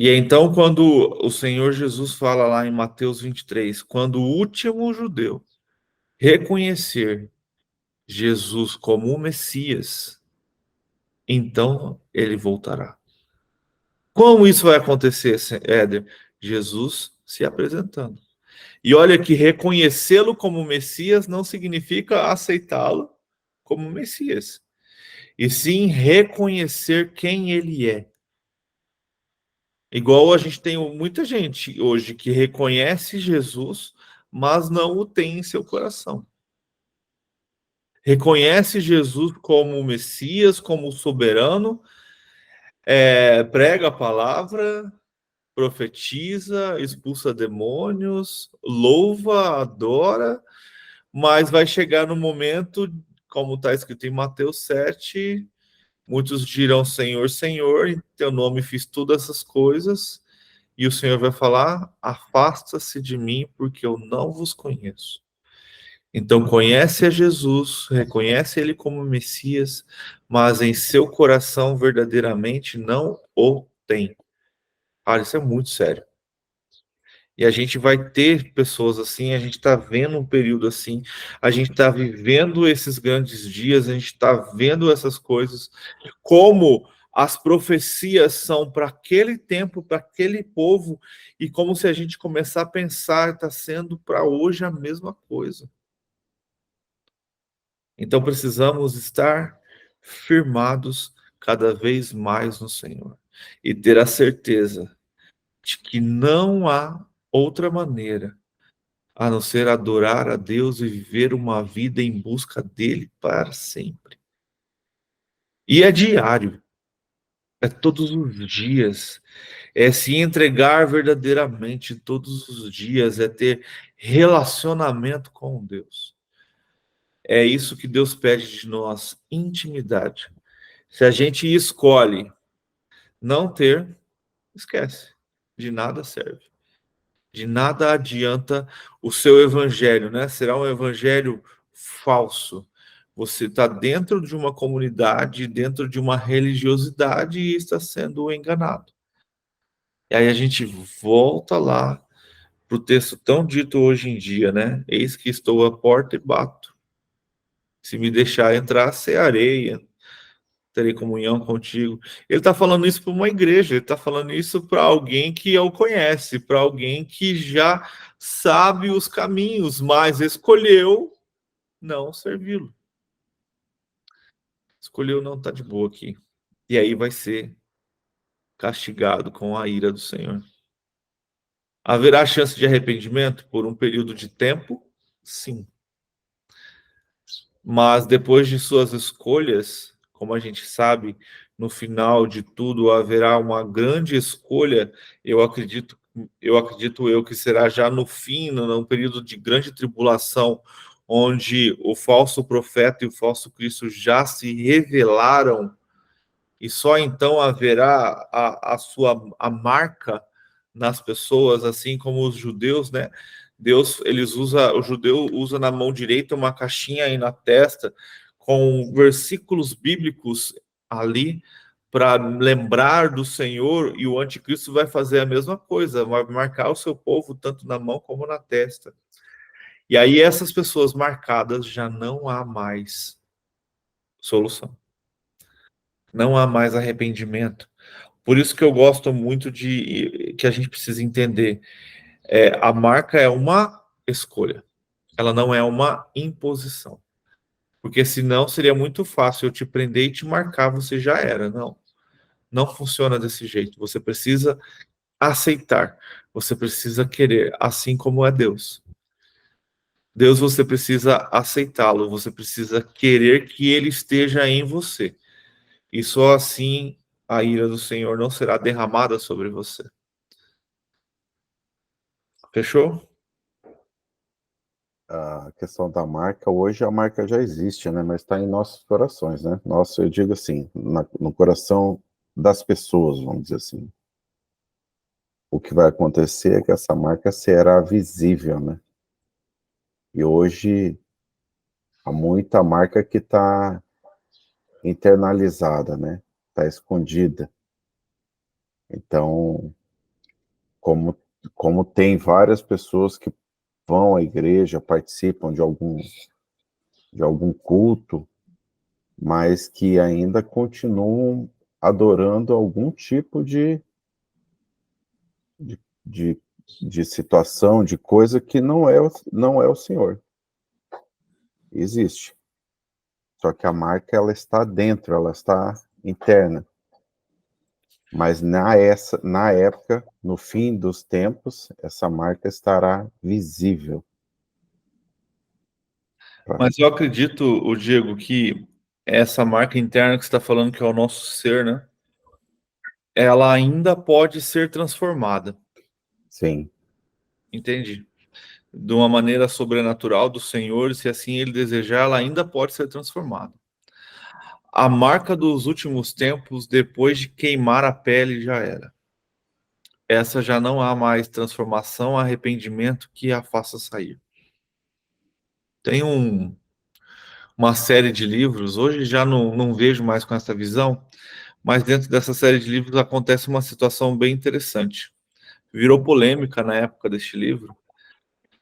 E então, quando o Senhor Jesus fala lá em Mateus 23, quando o último judeu reconhecer Jesus como o Messias, então ele voltará. Como isso vai acontecer, Éder? Jesus se apresentando. E olha que reconhecê-lo como Messias não significa aceitá-lo como Messias, e sim reconhecer quem ele é. Igual a gente tem muita gente hoje que reconhece Jesus, mas não o tem em seu coração. Reconhece Jesus como o Messias, como o soberano, prega a palavra, profetiza, expulsa demônios, louva, adora, mas vai chegar no momento, como está escrito em Mateus 7, muitos dirão Senhor, Senhor, em teu nome fiz todas essas coisas, e o Senhor vai falar, afasta-se de mim, porque eu não vos conheço. Então conhece a Jesus, reconhece ele como Messias, mas em seu coração verdadeiramente não o tem. Olha, isso é muito sério. E a gente vai ter pessoas assim, a gente está vendo um período assim, a gente está vivendo esses grandes dias, a gente está vendo essas coisas, como as profecias são para aquele tempo, para aquele povo, e como se a gente começar a pensar, está sendo para hoje a mesma coisa. Então precisamos estar firmados cada vez mais no Senhor e ter a certeza de que não há outra maneira a não ser adorar a Deus e viver uma vida em busca dele para sempre. E é diário, é todos os dias, é se entregar verdadeiramente todos os dias, é ter relacionamento com Deus. É isso que Deus pede de nós, intimidade. Se a gente escolhe não ter, esquece, de nada serve. De nada adianta o seu evangelho, né? Será um evangelho falso. Você está dentro de uma comunidade, dentro de uma religiosidade e está sendo enganado. E aí a gente volta lá para o texto tão dito hoje em dia, né? Eis que estou à porta e bato. Se me deixar entrar, cearei, terei comunhão contigo. Ele está falando isso para uma igreja, ele está falando isso para alguém que o conhece, para alguém que já sabe os caminhos, mas escolheu não servi-lo. Escolheu não estar de boa aqui. E aí vai ser castigado com a ira do Senhor. Haverá chance de arrependimento por um período de tempo? Sim. Mas depois de suas escolhas, como a gente sabe, no final de tudo haverá uma grande escolha. Eu acredito que será já no fim, num período de grande tribulação, onde o falso profeta e o falso Cristo já se revelaram, e só então haverá a marca nas pessoas, assim como os judeus, né? O judeu usa na mão direita uma caixinha aí na testa com versículos bíblicos ali para lembrar do Senhor, e o anticristo vai fazer a mesma coisa, vai marcar o seu povo tanto na mão como na testa. E aí essas pessoas marcadas já não há mais solução. Não há mais arrependimento. Por isso que eu gosto muito de que a gente precisa entender. A marca é uma escolha. Ela não é uma imposição. Porque senão seria muito fácil eu te prender e te marcar, você já era. Não. Não funciona desse jeito. Você precisa aceitar. Você precisa querer, assim como é Deus. Deus, você precisa aceitá-lo. Você precisa querer que ele esteja em você. E só assim a ira do Senhor não será derramada sobre você. Fechou? A questão da marca, hoje a marca já existe, né? Mas está em nossos corações, né? Nossa, eu digo assim, no coração das pessoas, vamos dizer assim. O que vai acontecer é que essa marca será visível, né? E hoje há muita marca que está internalizada, né? Está escondida. Então, como tem várias pessoas que vão à igreja, participam de algum culto, mas que ainda continuam adorando algum tipo de, de situação, de coisa que não é o Senhor. Existe. Só que a marca, ela está dentro, ela está interna. Mas na época, no fim dos tempos, essa marca estará visível. Mas eu acredito, o Diego, que essa marca interna que você está falando, que é o nosso ser, né? Ela ainda pode ser transformada. Sim. Entendi. De uma maneira sobrenatural do Senhor, se assim Ele desejar, ela ainda pode ser transformada. A marca dos últimos tempos, depois de queimar a pele, já era. Essa já não há mais transformação, arrependimento que a faça sair. Tem uma série de livros, hoje já não vejo mais com essa visão, mas dentro dessa série de livros acontece uma situação bem interessante. Virou polêmica na época deste livro,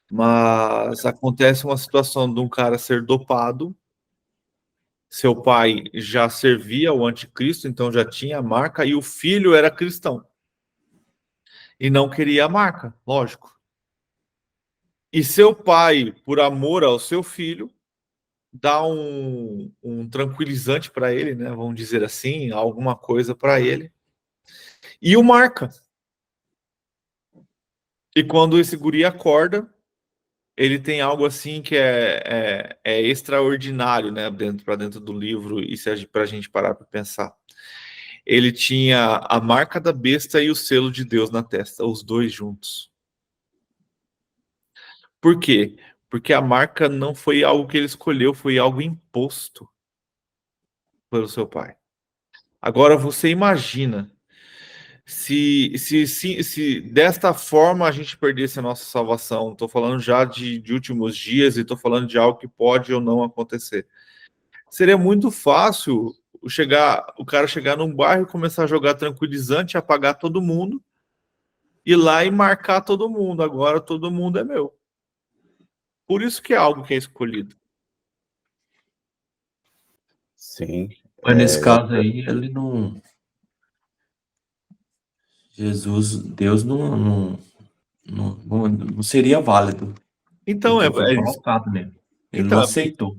mas acontece uma situação de um cara ser dopado. Seu pai já servia ao anticristo, então já tinha a marca, e o filho era cristão. E não queria a marca, lógico. E seu pai, por amor ao seu filho, dá um tranquilizante para ele, né? Vamos dizer assim, alguma coisa para ele, e o marca. E quando esse guri acorda, ele tem algo assim que é extraordinário, né? Para dentro do livro, e se para a gente parar para pensar. Ele tinha a marca da besta e o selo de Deus na testa, os dois juntos. Por quê? Porque a marca não foi algo que ele escolheu, foi algo imposto pelo seu pai. Agora você imagina se desta forma a gente perdesse a nossa salvação. Estou falando já de últimos dias e estou falando de algo que pode ou não acontecer. Seria muito fácil o cara chegar num bairro e começar a jogar tranquilizante, apagar todo mundo, ir lá e marcar todo mundo. Agora todo mundo é meu. Por isso que é algo que é escolhido. Sim. Mas nesse caso aí, ele não. Deus não seria válido. Então, Porque foi colocado mesmo. Ele não aceitou.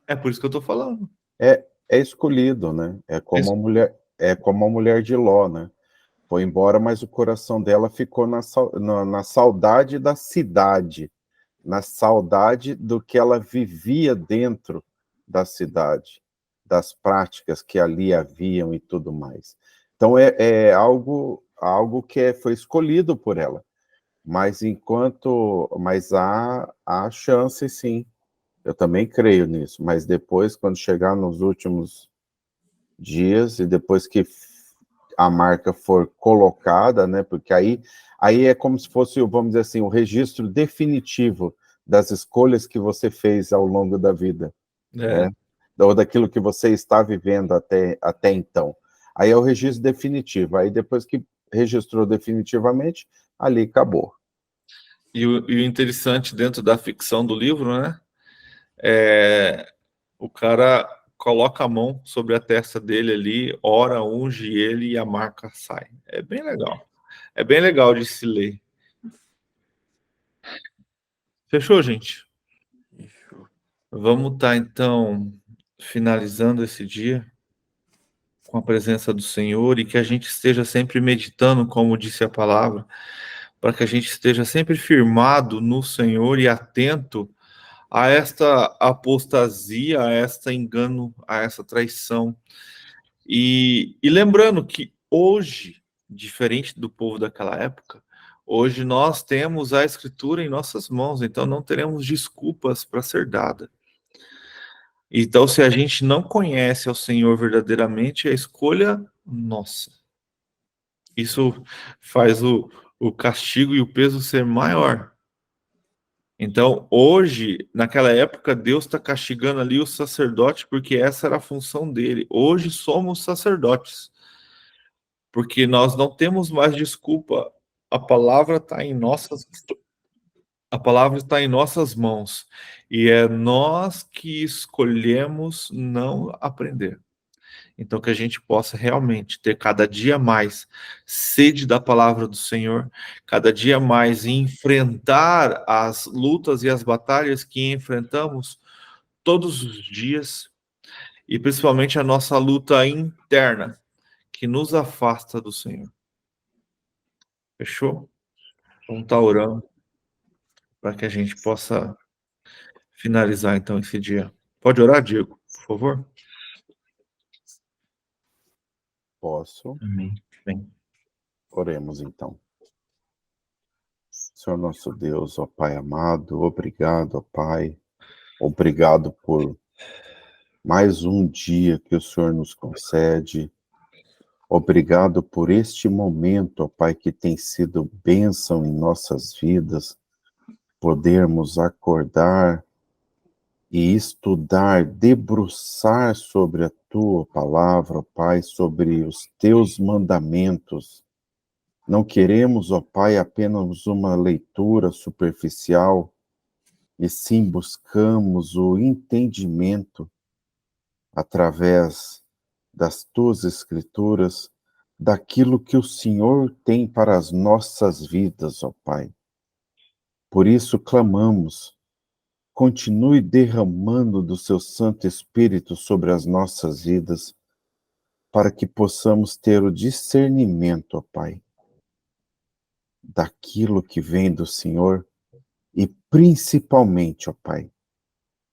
É por isso que eu estou falando. É escolhido, né? É como a mulher de Ló, né? Foi embora, mas o coração dela ficou na saudade da cidade, na saudade do que ela vivia dentro da cidade, das práticas que ali haviam e tudo mais. Então é algo que foi escolhido por ela. Mas há chance, sim. Eu também creio nisso. Mas depois, quando chegar nos últimos dias e depois que a marca for colocada, né? Porque aí é como se fosse, vamos dizer assim, o registro definitivo das escolhas que você fez ao longo da vida, né? Ou daquilo que você está vivendo até então. Aí é o registro definitivo. Aí depois que registrou definitivamente, ali acabou. E o interessante dentro da ficção do livro, né? O cara coloca a mão sobre a testa dele ali, ora, unge ele e a marca sai. É bem legal. É bem legal de se ler. Fechou, gente? Vamos estar, então, finalizando esse dia com a presença do Senhor e que a gente esteja sempre meditando, como disse a palavra, para que a gente esteja sempre firmado no Senhor e atento a esta apostasia, a esta engano, a essa traição. E lembrando que hoje, diferente do povo daquela época, hoje nós temos a Escritura em nossas mãos, então não teremos desculpas para ser dada. Então, se a gente não conhece ao Senhor verdadeiramente, é escolha nossa. Isso faz o castigo e o peso ser maior. Então, hoje, naquela época, Deus está castigando ali o sacerdote, porque essa era a função dele. Hoje somos sacerdotes, porque nós não temos mais desculpa a palavra está em nossas a palavra está em nossas mãos e é nós que escolhemos não aprender. Então, que a gente possa realmente ter cada dia mais sede da palavra do Senhor, cada dia mais enfrentar as lutas e as batalhas que enfrentamos todos os dias, e principalmente a nossa luta interna, que nos afasta do Senhor. Fechou? Vamos estar orando para que a gente possa finalizar então esse dia. Pode orar, Diego, por favor? Posso? Amém. Bem. Oremos então. Senhor nosso Deus, ó Pai amado, obrigado, ó Pai. Obrigado por mais um dia que o Senhor nos concede. Obrigado por este momento, ó Pai, que tem sido bênção em nossas vidas, podermos acordar e estudar, debruçar sobre a Tua palavra, ó Pai, sobre os Teus mandamentos. Não queremos, ó Pai, apenas uma leitura superficial, e sim buscamos o entendimento através das tuas escrituras, daquilo que o Senhor tem para as nossas vidas, ó Pai. Por isso clamamos, continue derramando do seu Santo Espírito sobre as nossas vidas, para que possamos ter o discernimento, ó Pai, daquilo que vem do Senhor e principalmente, ó Pai,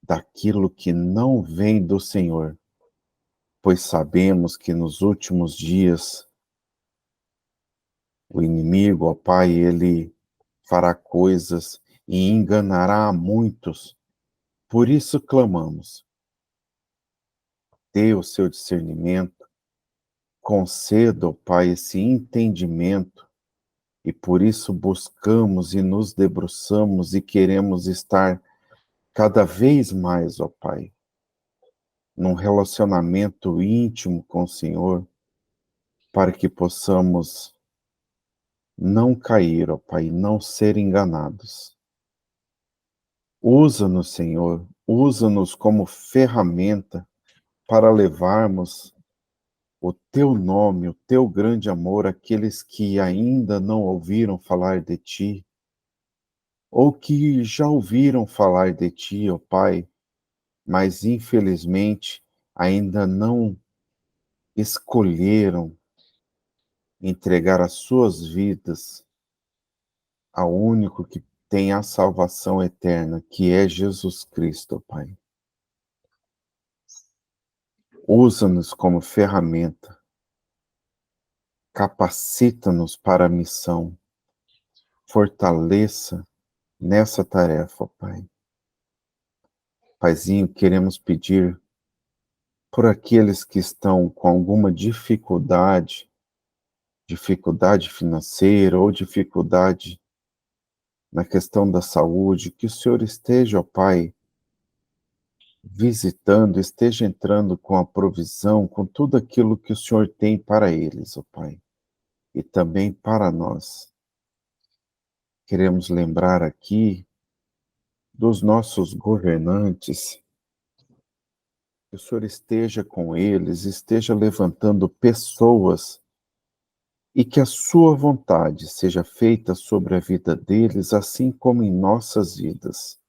daquilo que não vem do Senhor, pois sabemos que nos últimos dias o inimigo, ó Pai, ele fará coisas e enganará a muitos. Por isso clamamos, dê o seu discernimento, conceda, ó Pai, esse entendimento, e por isso buscamos e nos debruçamos e queremos estar cada vez mais, ó Pai, num relacionamento íntimo com o Senhor, para que possamos não cair, ó Pai, não ser enganados. Usa-nos, Senhor, usa-nos como ferramenta para levarmos o Teu nome, o Teu grande amor àqueles que ainda não ouviram falar de Ti, ou que já ouviram falar de Ti, ó Pai, mas infelizmente ainda não escolheram entregar as suas vidas ao único que tem a salvação eterna, que é Jesus Cristo, Pai. Usa-nos como ferramenta, capacita-nos para a missão, fortaleça nessa tarefa, Pai. Paizinho, queremos pedir por aqueles que estão com alguma dificuldade financeira ou dificuldade na questão da saúde, que o Senhor esteja, ó Pai, visitando, esteja entrando com a provisão, com tudo aquilo que o Senhor tem para eles, ó Pai, e também para nós. Queremos lembrar aqui dos nossos governantes, que o Senhor esteja com eles, esteja levantando pessoas e que a sua vontade seja feita sobre a vida deles, assim como em nossas vidas.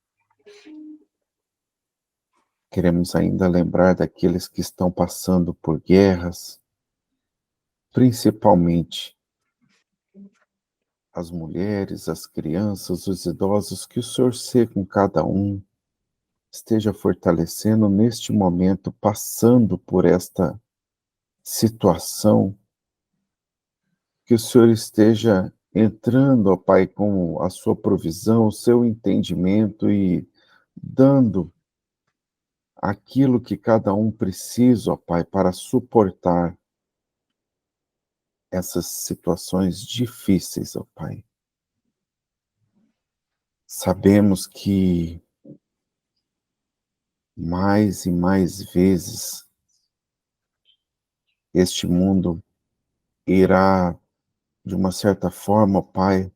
Queremos ainda lembrar daqueles que estão passando por guerras, principalmente as mulheres, as crianças, os idosos, que o Senhor seja com cada um, esteja fortalecendo neste momento, passando por esta situação, que o Senhor esteja entrando, ó Pai, com a sua provisão, o seu entendimento e dando aquilo que cada um precisa, ó Pai, para suportar essas situações difíceis, ó Pai. Sabemos que mais e mais vezes este mundo irá de uma certa forma, ó Pai,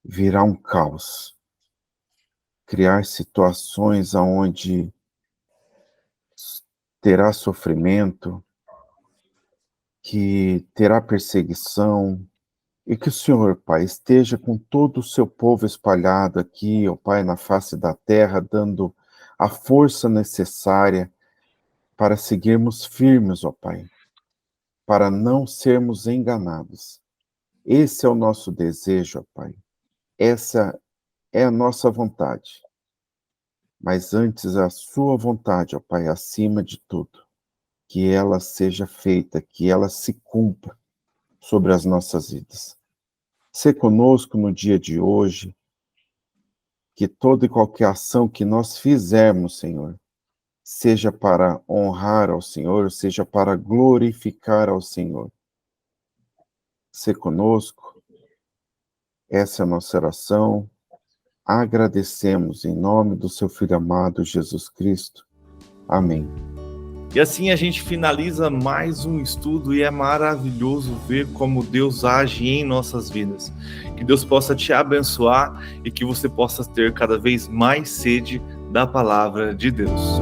virá um caos, criar situações onde terá sofrimento, que terá perseguição, e que o Senhor, Pai, esteja com todo o seu povo espalhado aqui, ó Pai, na face da terra, dando a força necessária para seguirmos firmes, ó Pai, para não sermos enganados. Esse é o nosso desejo, ó Pai. Essa é a nossa vontade. Mas antes a sua vontade, ó Pai, acima de tudo, que ela seja feita, que ela se cumpra sobre as nossas vidas. Sê conosco no dia de hoje, que toda e qualquer ação que nós fizermos, Senhor, seja para honrar ao Senhor, seja para glorificar ao Senhor. Sê conosco, essa é a nossa oração. Agradecemos em nome do seu Filho amado, Jesus Cristo. Amém. E assim a gente finaliza mais um estudo e é maravilhoso ver como Deus age em nossas vidas. Que Deus possa te abençoar e que você possa ter cada vez mais sede da palavra de Deus.